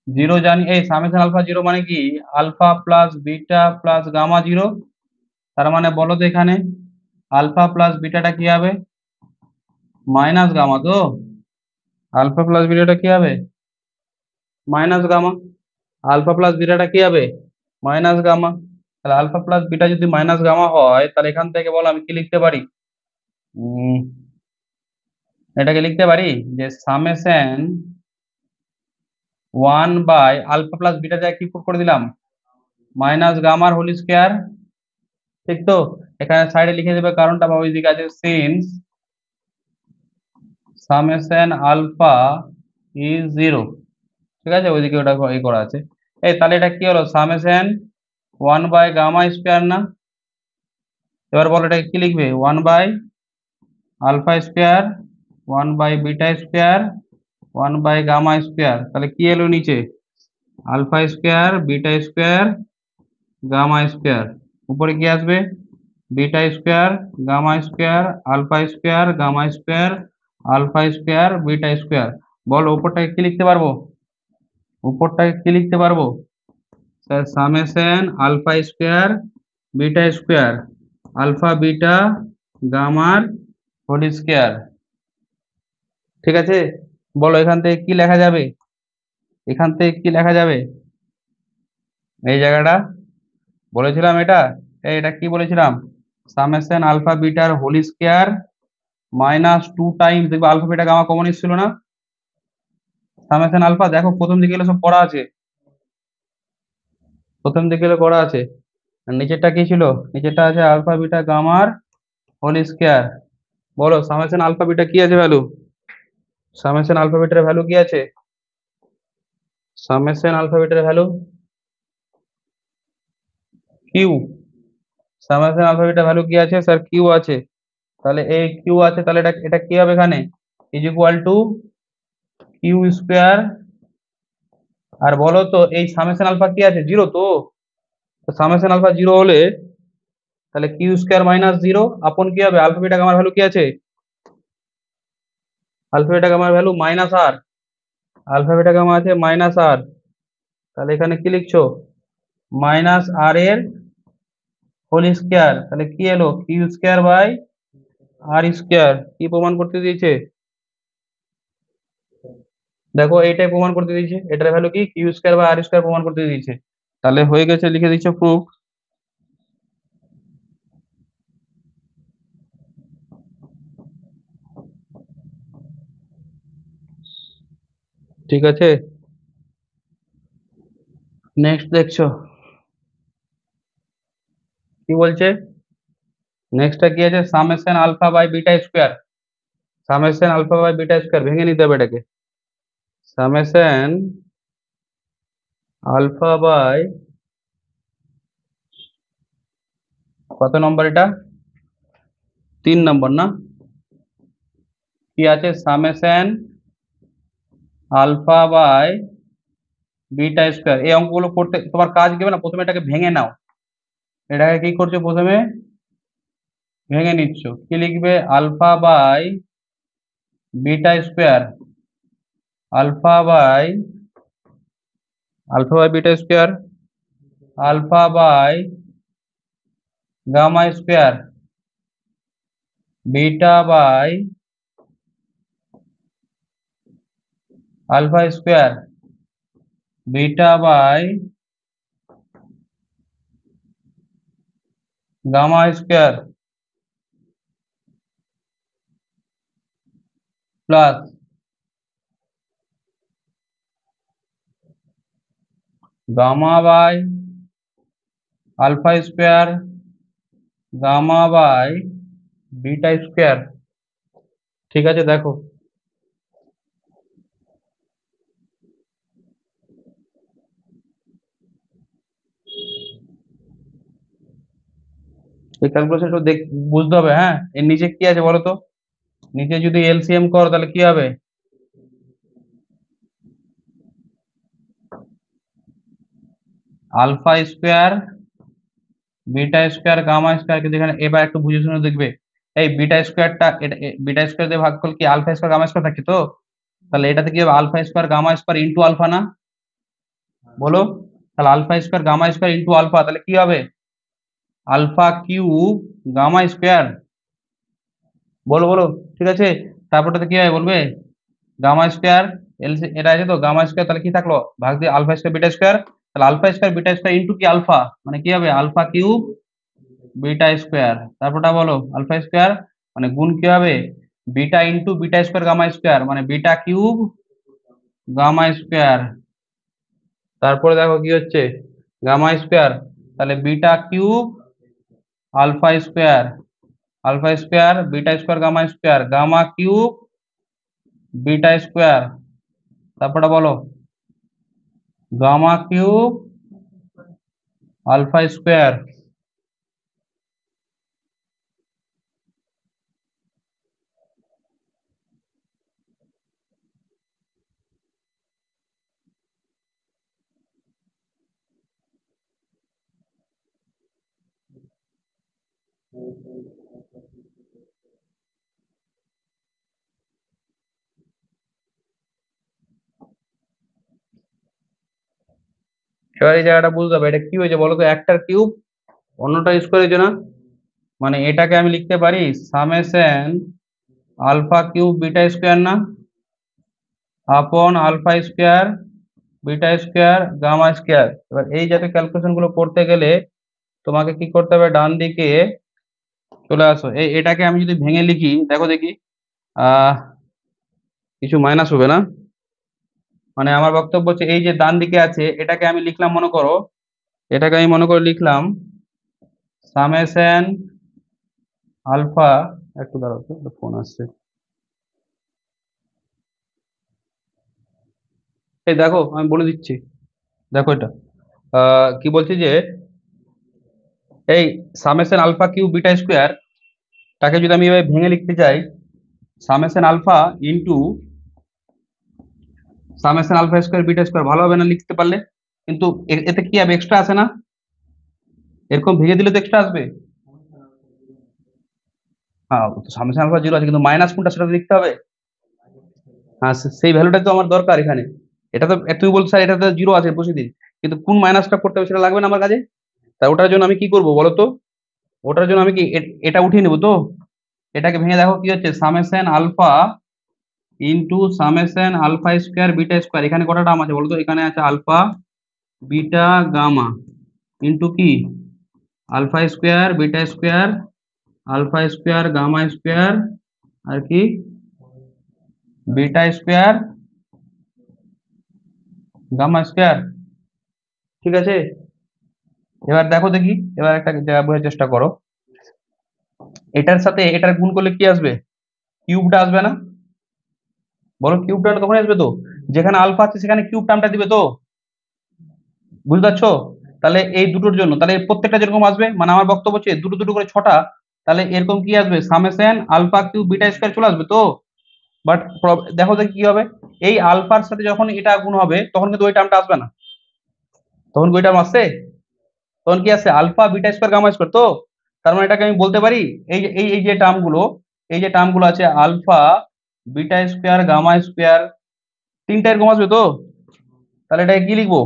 জিরো জানি। এই সামেশন আলফা জিরো মানে কি? Alpha plus beta plus gamma zero. তার মানে বলো তো এখানে আলফা প্লাস বিটাটা কি হবে? মাইনাস গামা তো। আলফা প্লাস বিটাটা কি হবে? Minus gamma. আলফা প্লাস বিটাটা কি হবে? Minus gamma. তাহলে আলফা প্লাস বিটা যদি মাইনাস গামা হয়, তাহলে এখান থেকে বলো আমি কি লিখতে পারি? উম, এটাকে লিখতে পারি যে summation one by alpha plus beta যা কি পুট করে দিলাম, মাইনাস গামার হোল স্কোয়ার। ঠিক তো? এখানে সাইডে লিখে দেবে কারণটা, বা ওইদিকে আছে since summation alpha is zero. ঠিক আছে, ওইদিকে ওটা এই করা আছে। এই তাহলে এটা কি হলো? Summation one by gamma square না? এবার বলো এটা কি লিখবে? One by alpha square, one by beta square, one by gamma square. তাহলে কি এলো নিচে? Alpha square, beta square, gamma square. উপরে কি আসবে? Beta square, gamma square, alpha square, gamma square, alpha square, beta square. বলো উপরটাকে কি লিখতে পারবো? উপরটাকে কি লিখতে পারবো? Sir summation alpha square, beta square, alpha beta গামার হোল স্কোয়ার। ঠিক আছে, বলো এখান থেকে কি লেখা যাবে? এখান থেকে কি লেখা যাবে? এই জায়গাটা বলেছিলাম এটা, এটা কি বলেছিলাম? সামেশন আলফা বিটার whole square minus two time, দেখবে আলফা বিটা গামা কমন এসেছিল না? সামেশন আলফা দেখো প্রথম দিকে এগুলো সব পড়া আছে, প্রথম দিকে এগুলো করা আছে। আর নিচেরটা কি ছিল? নিচেরটা আছে আলফা বিটা গামার হোল স্কোয়ার। বলো সামেশন আলফা বিটা কি আছে ভ্যালু? সামেশন আলফা বিটার ভ্যালু কি আছে? সামেশন আলফা বিটার ভ্যালু কিউ। সামেশন আলফা বিটার ভ্যালু কি আছে স্যার? কিউ আছে। তাহলে এই কিউ আছে, তাহলে এটা এটা কি হবে এখানে? Is equal to q square. আর বলো তো এই সামেশন আলফা কি আছে? জিরো তো। সামেশন আলফা জিরো হলে তাহলে কিউ স্কোয়ার মাইনাস জিরো আপন কি হবে? আলফা বিটা গামার ভ্যালু কি আছে? আলফা বিটা গামার ভ্যালু মাইনাস আর। আলফা বিটা গামা আছে মাইনাস আর। তাহলে এখানে কি লিখছো? মাইনাস আর এর হোল স্কোয়ার। তাহলে কি এলো? Q square by r square. কি প্রমাণ করতে দিয়েছে? দেখো এইটাই প্রমাণ করতে দিয়েছে, এটার ভ্যালু কি? Q square by r square প্রমাণ করতে দিয়েছে। তাহলে হয়ে গেছে, লিখে দিচ্ছ প্রুফ। ঠিক আছে, নেক্সট দেখছো কি বলছে? নেক্সটটা কি আছে? Summation alpha by beta square. Summation alpha by beta square ভেঙে নিতে হবে এটাকে। সামেশন আলফা বাই, কত নম্বর এটা? 3 নম্বর না? কি আছে? Summation alpha by beta square. এই অঙ্কগুলো করতে তোমার কাজ দেবে না, প্রথমে এটাকে ভেঙে নাও। এটাকে কি করছো? প্রথমে ভেঙে নিচ্ছ। কি লিখবে? Alpha by beta square, alpha by, alpha by beta square, alpha by gamma square, beta by alpha square, beta by gamma square plus gamma by alpha square gamma by beta square. ঠিক আছে, দেখো এই calculation দেখ, বুঝতে হবে। হ্যাঁ, এর নিচে কি আছে বলো তো? নিচে যদি এলসিএম করো তাহলে কি হবে? Alpha square beta square gamma square. কিন্তু এখানে এবার একটু বুঝে শুনে দেখবে, এই বিটা স্কোয়ারটা এটা বিটা স্কোয়ার দিয়ে ভাগ করলে কি আলফা স্কোয়ার গামা স্কোয়ার থাকে তো? তাহলে এটাতে কি হবে? Alpha square gamma square into alpha না? বলো। তাহলে alpha square gamma square into alpha, তাহলে কি হবে? Alpha cube gamma square. বলো বলো। ঠিক আছে, তারপরটাতে কি হয় বলবে? গামা স্কোয়ার এলসি এটা আছে তো গামা স্কোয়ার, তাহলে কি থাকলো? ভাগ দিয়ে আলফা স্কোয়ার বিটা স্কোয়ার। তাহলে alpha square beta square into কি আলফা, মানে কি হবে? Alpha cube beta square. তারপরটা বলো আলফা স্কোয়ার মানে গুণ কি হবে? Beta into beta square gamma square, মানে বিটা কিউব গামা স্কোয়ার। তারপরে দেখো কি হচ্ছে, গামা স্কোয়ার, তাহলে beta cube alpha square, alpha square beta square gamma square, gamma cube beta square. তারপরে বলো গামা কিউব আলফা স্কোয়ার। এবার এই জায়গাটা বুঝতে হবে, এটা কি হয়েছে বলো তো? একটার কিউব অন্যটা স্কোয়ার হয়েছে না? মানে এটাকে আমি লিখতে পারি summation alpha cube beta square না, আপন alpha square beta square gamma square. এবার এই জাতীয় ক্যালকুলেশন গুলো করতে গেলে তোমাকে কি করতে হবে? ডান দিকে চলে আসো। এটাকে আমি যদি ভেঙে লিখি, দেখো দেখি, আহ কিছু মাইনাস হবে না? মানে আমার বক্তব্য হচ্ছে এই যে ডান দিকে আছে এটাকে আমি লিখলাম, মনে করো এটাকে আমি মনে করে লিখলাম সামেশন আলফা। একটু দাঁড়াও তো, ফোন আসছে। এই দেখো আমি বলে দিচ্ছি, দেখো এটা কি বলছি যে এই summation alpha Q beta square টাকে যদি আমি এভাবে ভেঙে লিখতে চাই, summation alpha into summation alpha square beta square, ভালো হবে না লিখতে পারলে? কিন্তু এতে কি হবে? এক্সট্রা আছে না? এরকম ভেঙে দিলে তো এক্সট্রা আসবে। হ্যাঁ, সামেশন আলফা জিরো আছে, কিন্তু মাইনাস কোনটা সেটা তো লিখতে হবে। হ্যাঁ, সেই ভ্যালুটা তো আমার দরকার এখানে। এটা তো তুমি বলছো স্যার এটা তো জিরো আছে বসে দিন, কিন্তু কোন মাইনাসটা করতে হবে সেটা লাগবে না আমার কাছে। তা ওটার জন্য আমি কি করব বলো তো? ওটার জন্য আমি কি এটা উঠিয়ে নেবো তো? এটাকে ভেঙে দেখো কি হচ্ছে, summation alpha into summation alpha square beta square. এখানে কটা টার্ম আছে বলো তো? এখানে আছে আলফা বিটা গামা ইন্টু কি alpha square beta square alpha square gamma square আর কি বিটা স্কোয়ার গামা স্কোয়ার। ঠিক আছে, এবার দেখো দেখি, এবার একটা জায়গা বোঝার চেষ্টা করো। এটার সাথে এটার গুণ করলে কি আসবে? কিউবটা আসবে না? বলো কিউবটা তখন আসবে তো, যেখানে আলফা আছে সেখানে কিউব টার্মটা দিবে তো। বুঝতে পারছো? তাহলে এই দুটোর জন্য তাহলে এই প্রত্যেকটা যেরকম আসবে, মানে আমার বক্তব্য হচ্ছে দুটো দুটো করে ছটা, তাহলে এরকম কি আসবে? Summation alpha cube beta square চলে আসবে তো। বাট দেখো দেখি কি হবে, এই আলফার সাথে যখন এটা গুণ হবে তখন কিন্তু ওই টার্মটা আসবে না। তখন ওই টার্ম আসছে, তখন কি আসছে? Alpha beta square gamma square তো। তার মানে এটাকে আমি বলতে পারি এই যে এই যে টার্মগুলো, এই যে টার্মগুলো আছে alpha beta square gamma square, তিনটা এরকম আসবে তো। তাহলে এটাকে কি লিখবো?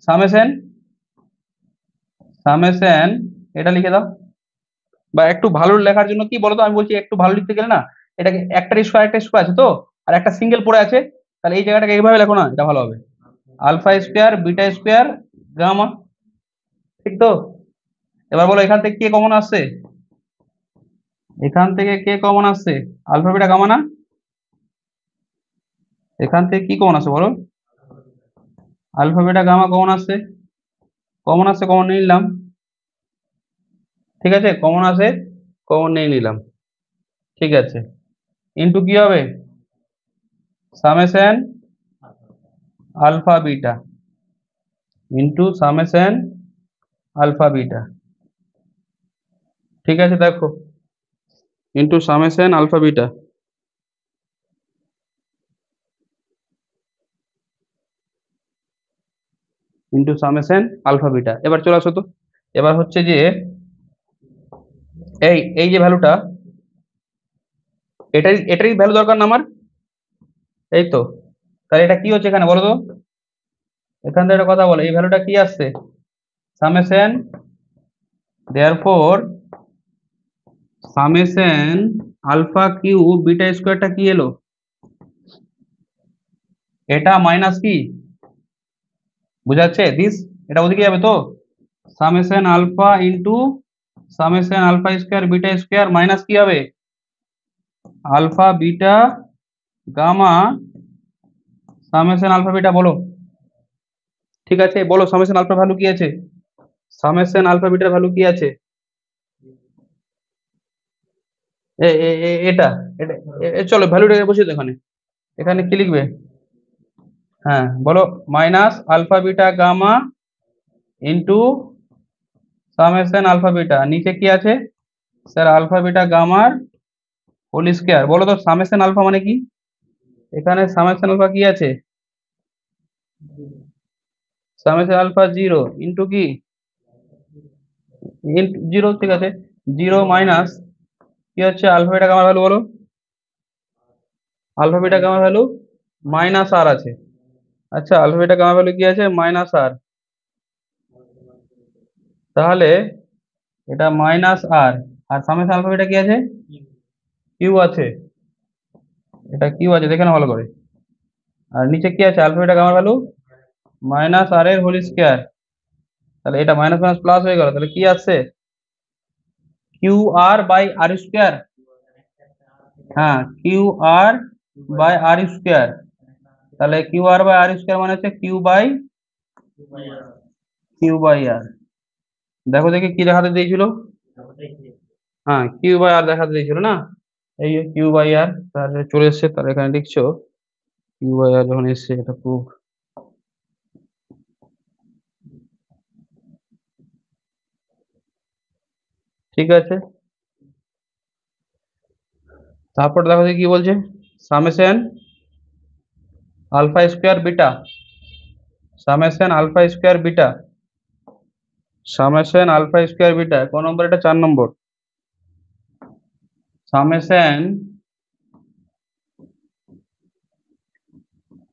সামেশন সামেশন এটা লিখে দাও। বা একটু ভালো লেখার জন্য কি বলতো, আমি বলছি একটু ভালো লিখতে গেলে না, এটাকে একটা স্কোয়ার আছে তো, আর একটা সিঙ্গেল পড়ে আছে, তাহলে এই জায়গাটাকে এইভাবে লেখো না, এটা ভালো হবে। Alpha square beta square gamma, ঠিক তো? এবার বলো এখান থেকে কে কমন আসছে, এখান থেকে কে কমন আসছে, আলফা বিটা গামা না, এখান থেকে কি কমন আসছে বলো, আলফা বিটা গামা কমন আসছে, কমন আসছে, কমন নিয়ে নিলাম, ঠিক আছে, কমন আসে, কমন নিয়ে নিলাম, ঠিক আছে, ইন্টু কি হবে, summation alpha beta, into summation alpha beta, ঠিক আছে, দেখো, into summation alpha beta, into summation alpha beta. এবার চলে আসো তো, এবার হচ্ছে যে এই এই যে ভ্যালুটা, এটারই এটারই ভ্যালু দরকার না আমার, এই তো, তাহলে এটা কি হচ্ছে এখানে বলো তো, এখান থেকে একটা কথা বলো, এই ভ্যালুটা কি আসছে, summation, therefore summation alpha Q beta স্কোয়ারটা কি এলো, এটা মাইনাস কি, বুঝাচ্ছে দিস, এটা ওদিকে যাবে তো, summation alpha into summation alpha square beta square minus কি হবে, alpha beta gamma summation alpha beta, বলো, ঠিক আছে, বলো সামেশন আলফা ভ্যালু কি আছে, সামেশন আলফা বিটার ভ্যালু কি আছে, এটা এটা চলো ভ্যালুটা বসিয়ে দাও এখানে, এখানে কি লিখবে, হ্যাঁ বলো, minus alpha beta gamma into summation alpha beta, নিচে কি আছে স্যার, আলফা বিটা গামার হোল স্কয়ার, বলো তো সামেশন আলফা মানে কি, এখানে সামেশন আলফা কি আছে, সামেশন আলফা জিরো ইন্টু কি, ইন্টু জিরো, ঠিক আছে, জিরো মাইনাস কি হচ্ছে আলফা বিটা গামার ভ্যালু বলো, আলফা বিটা গামার ভ্যালু মাইনাস আর আছে, আচ্ছা আলফা বিটা গামার ভ্যালু কি আছে মাইনাস আর, তাহলে এটা মাইনাস আর, আর সামেশন আলফা বিটা কি আছে, কিউ আছে, এটা কিউ আছে দেখে না ভালো করে, আর নিচে কি আছে আলফা বিটা গামার ভ্যালু মাইনাস আর এর হোল স্কয়ার, তাহলে এটা মাইনাস মাইনাস প্লাস হয়ে গেল, তাহলে কি আসছে, q r by r square, হ্যাঁ q r by r square, তাহলে q r by r square মানে হচ্ছে কিউ বাই আর, দেখো দেখি কি দেখাতে দিয়েছিল, হ্যাঁ কিউ বাই আর দেখাতে দিয়েছিল না, এই কিউ বাই আর, তাহলে চলে এসছে, তাহলে এখানে লিখছো কিউ বাই আর যখন এসছে এটা প্রুফ, ঠিক আছে, তারপর দেখো দেখি কি বলছে, summation alpha square beta, summation alpha square beta, summation alpha square beta কোন নম্বর, এটা 4 number, summation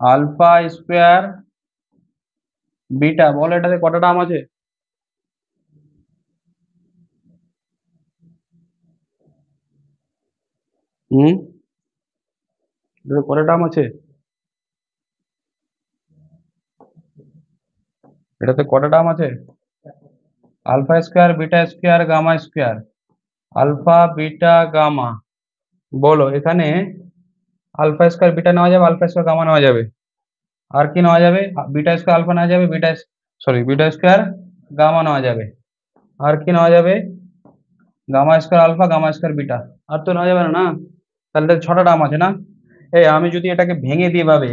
alpha square beta, বলো এটাতে কটা টার্ম আছে, হুম, এটাতে কটা টার্ম আছে, এটাতে কটা টার্ম আছে, alpha square beta square gamma square, alpha beta gamma, বলো এখানে আলফা স্কয়ার বিটা নেওয়া যাবে, আলফা স্কয়ার গামা নেওয়া যাবে, আর কি নেওয়া যাবে, বিটা স্কয়ার আলফা নেওয়া যাবে, বিটা স্কয়ার গামা নেওয়া যাবে, আর কি নেওয়া যাবে, gamma square alpha gamma square beta, আর তো নেওয়া যাবে না না, তাহলে তো 6টা টার্ম আছে না, এই আমি যদি এটাকে ভেঙে দিই ভাবে,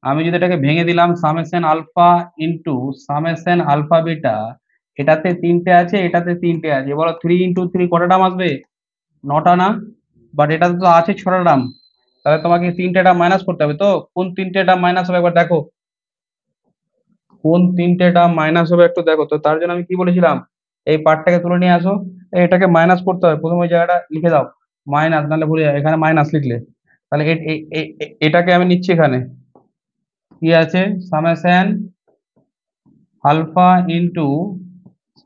আমি যদি এটাকে ভেঙে দিলাম summation alpha into summation alpha beta, এটাতে 3টে আছে, এটাতে 3টে আছে, বলো 3 × 3 কটা টার্ম আসবে, 9টা না, বাট এটাতে তো আছে 6টা টার্ম, তাহলে তোমাকে 3টে টার্ম মাইনাস করতে হবে, তো কোন 3টে টার্ম মাইনাস হবে একবার দেখো, কোন 3টে টার্ম মাইনাস হবে একটু দেখো, তো তার জন্য আমি কি বলেছিলাম, এই পার্টটাকে তুলে নিয়ে আসো, এটাকে মাইনাস করতে হবে, প্রথমে ওই জায়গাটা লিখে দাও মাইনাস, নাহলে ভুলে যাবে, এখানে মাইনাস লিখলে, তাহলে এটাকে আমি নিচ্ছি এখানে, কি আছে summation alpha into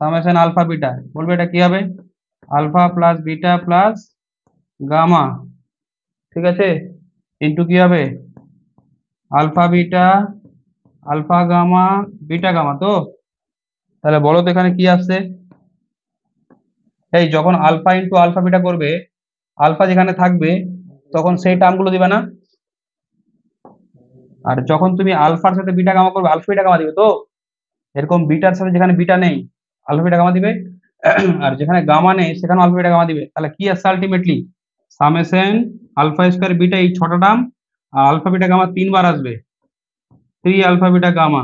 summation alpha beta, বলবে এটা কি হবে, alpha plus beta plus gamma, ঠিক আছে, ইন্টু কি হবে, alpha beta alpha gamma beta gamma, তো তাহলে বলো তো এখানে কি আসছে, এই যখন আলফা ইন্টু আলফা বিটা করবে, আলফা যেখানে থাকবে তখন সেই টার্মগুলো দিবে না। আর যখন তুমি আলফার সাথে বিটা গামা করবে, আলফা বিটা গামা দিবে তো। এরকম বিটার সাথে যেখানে বিটা নেই আলফা বিটা গামা দিবে, আর যেখানে গামা নেই সেখানে আলফা বিটা গামা দিবে। তাহলে কি আসছে ultimately? Summation alpha square beta এই ছটা টার্ম, আর আলফা বিটা গামা তিনবার আসবে, 3 আলফা বিটা গামা।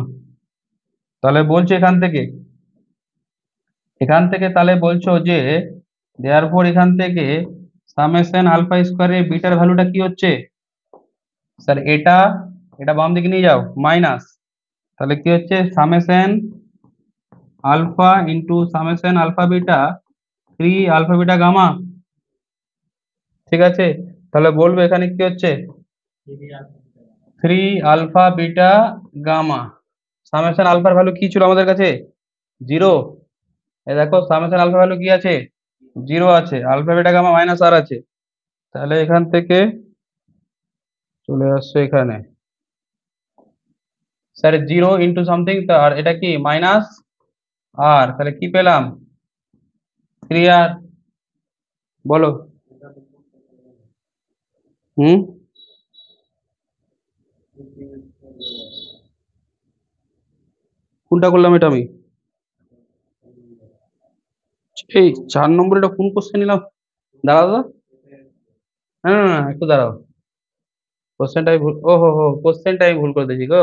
তাহলে বলছো এখান থেকে তাহলে বলছো যে দেয়ারফর এখান থেকে সামেশন আলফা স্কয়ারের বিটার ভ্যালুটা কি হচ্ছে? স্যার এটা, এটা বাম দিকে নিয়ে যাও মাইনাস, তাহলে কি হচ্ছে summation alpha into summation alpha beta 3 alpha beta gamma. ঠিক আছে, তাহলে বলবে এখানে কি হচ্ছে? 3 আলফা বিটা গামা। সামেশন আলফার ভ্যালু কি ছিল আমাদের কাছে? 0। এই দেখো সামেশন আলফা ভ্যালু কি আছে? 0 আছে, আলফা বিটা গামা মাইনাস আর আছে। তাহলে এখান থেকে চলে আসছে এখানে, স্যার 0 ইন্টু সামথিং, আর এটা কি মাইনাস আর, তাহলে কি পেলাম? 3 আর। বলো। হুম, কোনটা করলাম এটা আমি? এই 4 নম্বর এটা কোন কোশ্চেন নিলাম? দাঁড়াও তো, না না না, একটু দাঁড়াও। কোশ্চেনটাই ভুল, ও হো হো, কোশ্চেনটাই ভুল করে দিয়েছি গো।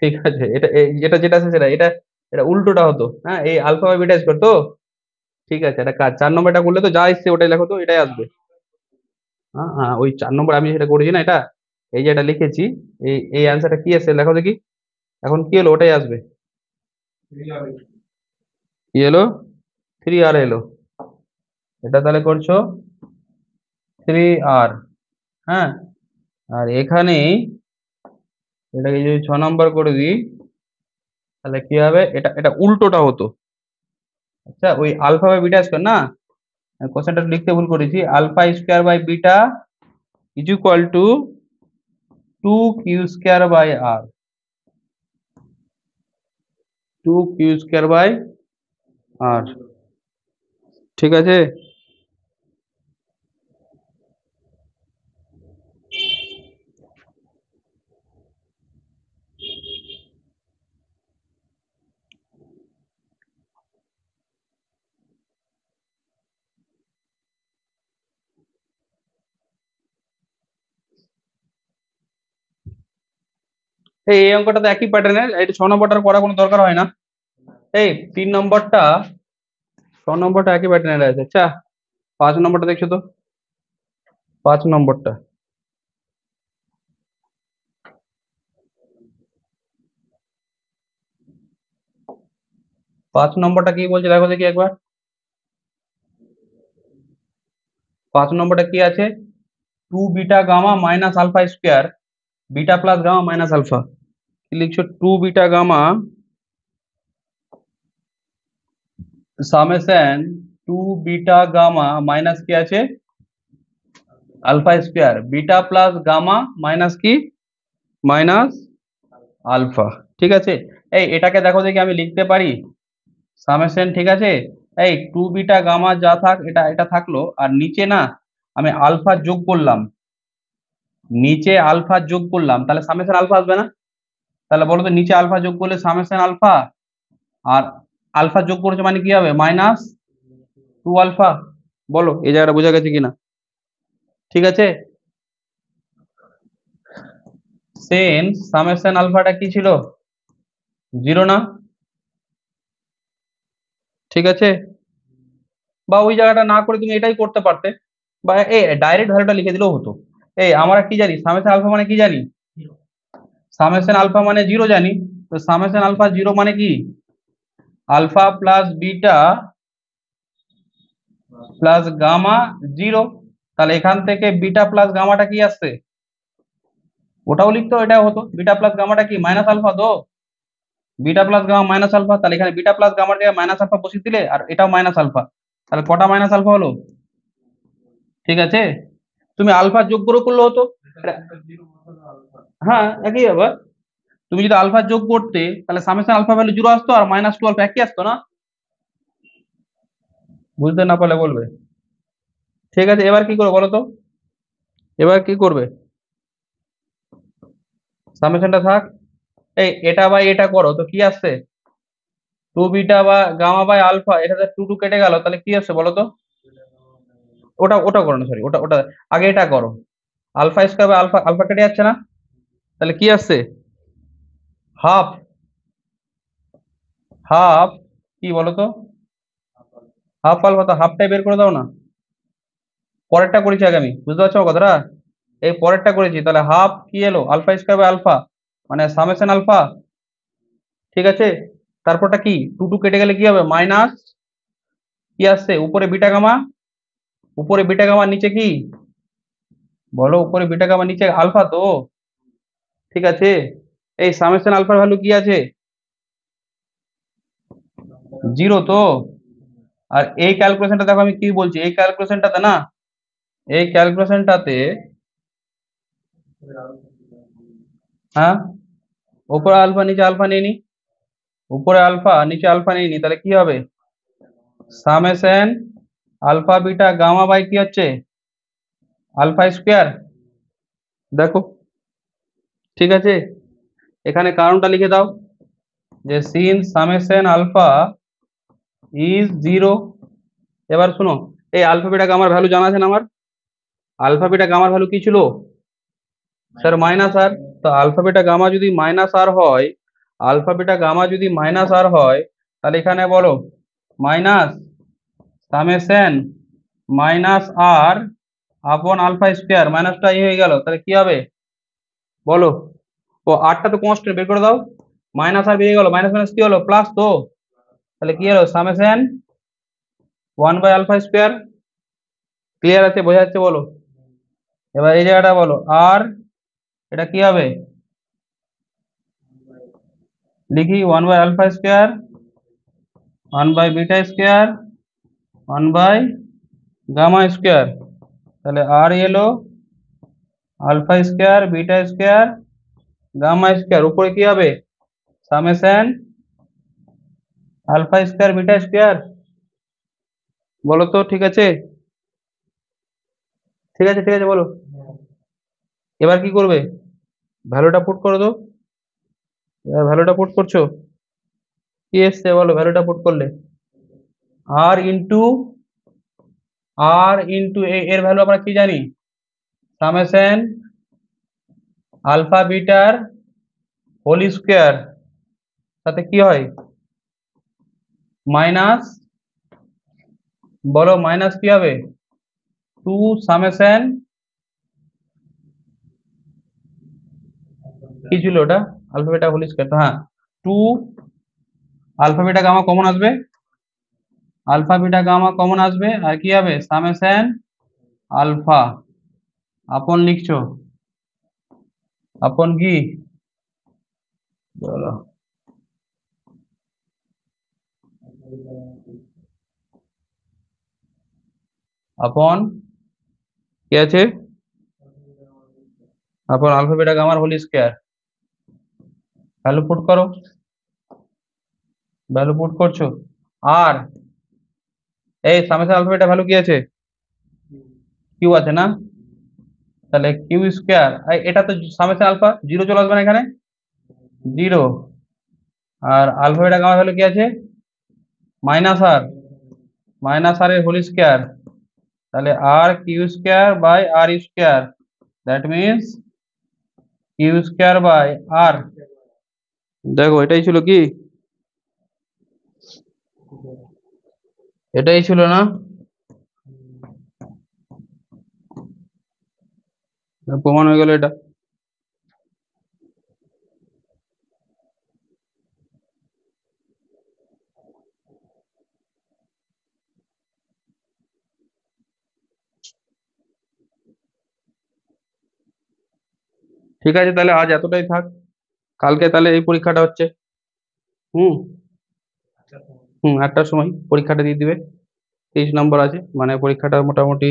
ঠিক আছে, এটা এটা যেটা আছে সেটা, এটা এটা উল্টোটা হতো। হ্যাঁ, এই আলফা বাই বিটা স্কয়ার তো। ঠিক আছে, এটা কাজ 4 নম্বরটা করলে তো যা এসছে ওটাই লেখো, তো এটাই আসবে। হ্যাঁ হ্যাঁ, ওই 4 নম্বর আমি সেটা করেছি না, এটা এই যে এটা লিখেছি, এই এই অ্যান্সারটা কি আছে লেখো দেখি। এখন কি এলো? ওটাই আসবে। কি এলো? 3 আর এলো। এটা তাহলে করছো 3 আর। হ্যাঁ, আর এখানে এটাকে যদি 6 নম্বর করে দিই তাহলে কি হবে? এটা এটা উল্টোটা হতো। আচ্ছা, ওই আলফা বাই বিটা স্কয়ার না, কোশ্চেনটা লিখতে ভুল করেছি। Alpha square by beta is equal to 2 q square by r, 2 q square by r. ঠিক আছে। এই অঙ্কটা তো একই প্যাটার্নের, এটা 6 নম্বরটার করা কোনো দরকার হয় না। এই 3 নম্বরটা, 6 নম্বরটা একই প্যাটার্নের আছে। আচ্ছা, 5 নম্বরটা দেখছো তো? 5 নম্বরটা, 5 নম্বরটা কি বলছে দেখো দেখি একবার। 5 নম্বরটা কি আছে? 2 beta gamma minus alpha square, beta plus gamma minus alpha. কি লিখছো? 2 beta gamma summation 2 beta gamma minus কি আছে? Alpha square, beta plus gamma minus কি? Minus alpha. ঠিক আছে, এই এটাকে দেখো দেখি আমি লিখতে পারি সামেশন। ঠিক আছে, এই 2 বিটা গামা যা থাক এটা এটা থাকলো, আর নিচে না আমি আলফা যোগ করলাম, নিচে আলফা যোগ করলাম, তাহলে সামেশন আলফা আসবে না? তাহলে বলো তো, নিচে আলফা যোগ করলে সামেশন আলফা, আর আলফা যোগ করেছে মানে কি হবে? -2 আলফা। বলো এই জায়গাটা বোঝা গেছে কিনা? ঠিক আছে, সেন সামেশন আলফাটা কি ছিল? 0 না? ঠিক আছে, বা ওই জায়গাটা না করে তুমি এটাই করতে পারতে, বা এই ডাইরেক্ট ভ্যালুটা লিখে দিলেও হতো। এই আমরা কি জানি সামেশন আলফা মানে কি জানি? সামেশন আলফা মানে 0 জানি। তো সামেশন আলফা 0 মানে কি? Alpha plus beta plus gamma 0। তাহলে এখান থেকে বিটা প্লাস গামাটা কি আসছে? ওটাও লিখতো, এটাও হতো। বিটা প্লাস গামাটা কি? মাইনাস আলফা তো। Beta plus gamma minus alpha, তাহলে এখানে বিটা প্লাস গামার জায়গায় মাইনাস আলফা বসিয়ে দিলে, আর এটাও মাইনাস আলফা। তাহলে কটা মাইনাস আলফা হলো? ঠিক আছে, তুমি আলফা যোগ করে করলে হতো। হ্যাঁ, একই ব্যাপার। তুমি যদি আলফা যোগ করতে তাহলে সামেশন আলফা ভ্যালু 0 আসতো, আর -2 আলফা একই আসতো না? বুঝতে না পারলে বলবে। ঠিক আছে, এবার কি করবে বলো তো? এবার কি করবে? সামেশনটা থাক। এই এটা বাই এটা করো তো কি আসছে? টু বিটা বা গামা বাই আলফা, এটাতে টু টু কেটে গেল, তাহলে কি আসছে বলো তো? ওটা ওটা করো না, সরি, ওটা ওটা আগে এটা করো। Alpha square by alpha, alpha কেটে যাচ্ছে না? তাহলে কি আসছে? হাফ। হাফ কি বলো তো? হাফ আলফা, তো হাফটাই বের করে দাও না। পরেরটা করেছি আগে আমি, বুঝতে পারছো আমার কথাটা? এই পরেরটা করেছি, তাহলে হাফ কি এলো? আলফা স্কোয়ার বাই আলফা, মানে সামেশন আলফা। ঠিক আছে, তারপরটা কি? টু টু কেটে গেলে কি হবে? মাইনাস কি আসছে উপরে? Beta gamma. উপরে বিটা গামা, নিচে কি বলো? উপরে বিটা গামা, নিচে আলফা তো। ঠিক আছে, এই সামেশন আলফার ভ্যালু কি আছে? জিরো তো। আর এই ক্যালকুলেশনটা দেখো আমি কি বলছি, এই ক্যালকুলেশনটাতে না, এই ক্যালকুলেশনটাতে, হ্যাঁ, উপরে আলফা নিচে আলফা নিয়ে নি। উপরে আলফা নিচে আলফা নিয়ে নি, তাহলে কি হবে? Summation alpha beta gamma by কি হচ্ছে? Alpha square. দেখো, ঠিক আছে, এখানে কারণটা লিখে দাও, যে since summation alpha is zero. এবার শুনো, এই আলফা বিটা গামার ভ্যালু জানা আছে না আমার? আলফা বিটা গামার ভ্যালু কি ছিল? Sir minus r. তো আলফা বিটা গামা যদি মাইনাস আর হয়, আলফা বিটা গামা যদি মাইনাস আর হয়, তাহলে এখানে বলো মাইনাস সামেশন মাইনাস আর আপন আলফা স্কোয়ার, মাইনাসটা হয়ে গেল, তাহলে কি হবে বলো? ও আরটা তো কনস্ট্যান্ট, বের করে দাও। মাইনাস আর বেরিয়ে গেল, মাইনাস মাইনাস কি হলো? প্লাস তো। তাহলে কি হলো? Summation one by alpha square. Clear আছে? বোঝা যাচ্ছে বলো? এবার এই জায়গাটা বলো, আর এটা কি হবে? লিখি one by alpha square, one by beta square, one by gamma square. তাহলে আর এলো alpha square beta square gamma square, উপরে কি হবে? Summation alpha square beta square. বলো তো, ঠিক আছে? ঠিক আছে, ঠিক আছে, বলো। এবার কি করবে? ভ্যালুটা পুট করো তো। এবার ভ্যালুটা পুট করছো, কি এসছে বলো ভ্যালুটা পুট করলে? আর ইন্টু, আর ইন্টু এর ভ্যালু আমরা কি জানি? সামেশন আলফা বিটার হোল স্কোয়ার, তাতে কি হয়? মাইনাস, বলো মাইনাস কি হবে? টু সামেশন, কি ছিল ওটা? আলফা বিটা হোল স্কোয়ার, হ্যাঁ। Two alpha beta gamma common আসবে, আলফা বিটা গামা কমন আসবে, আর কি হবে? সামেশন আলফা আপন লিখছো, আপন কি বলো? আপন কি আছে? আপন আলফা বিটা গামার হোল স্কোয়ার। ভ্যালু পুট করো, ভ্যালু পুট করছো। আর এই সামেশন আলফা বিটা ভ্যালু কি আছে? কিউ আছে না? তাহলে কিউ স্কোয়ার, এটা তো সামেশন আলফা, জিরো চলে আসবে না এখানে? জিরো। আর আলফা বিটা গামা ভ্যালু কি আছে? মাইনাস আর, মাইনাস আর এর হোল স্কোয়ার। তাহলে r q square by r square, that means q square by r. দেখো এটাই ছিল কি? এটাই ছিল না? প্রমাণ হয়ে গেল এটা। ঠিক আছে, তাহলে আজ এতটাই থাক। কালকে তাহলে এই পরীক্ষাটা হচ্ছে। হুম। হুম, 8টার সময় পরীক্ষাটা দিয়ে দিবে। 30 নম্বর আছে, মানে পরীক্ষাটা মোটামুটি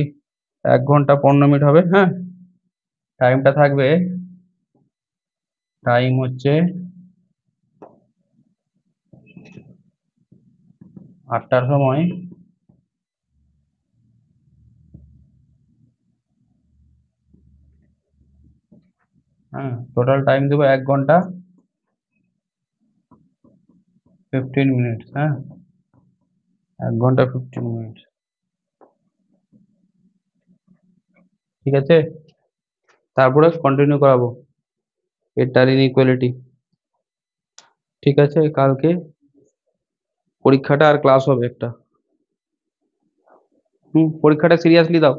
1 ঘন্টা 15 মিনিট হবে, হ্যাঁ। টাইমটা থাকবে, টাইম হচ্ছে 8টার সময় হ্যাঁ, টোটাল টাইম দেবো 1 ঘন্টা 15 মিনিট। হ্যাঁ, 1 ঘন্টা 15 মিনিট। ঠিক আছে, তারপরে কন্টিনিউ করাবো এটার ইনইকুয়ালিটি। ঠিক আছে, কালকে পরীক্ষাটা আর ক্লাস হবে একটা। হুম, পরীক্ষাটা সিরিয়াসলি দাও।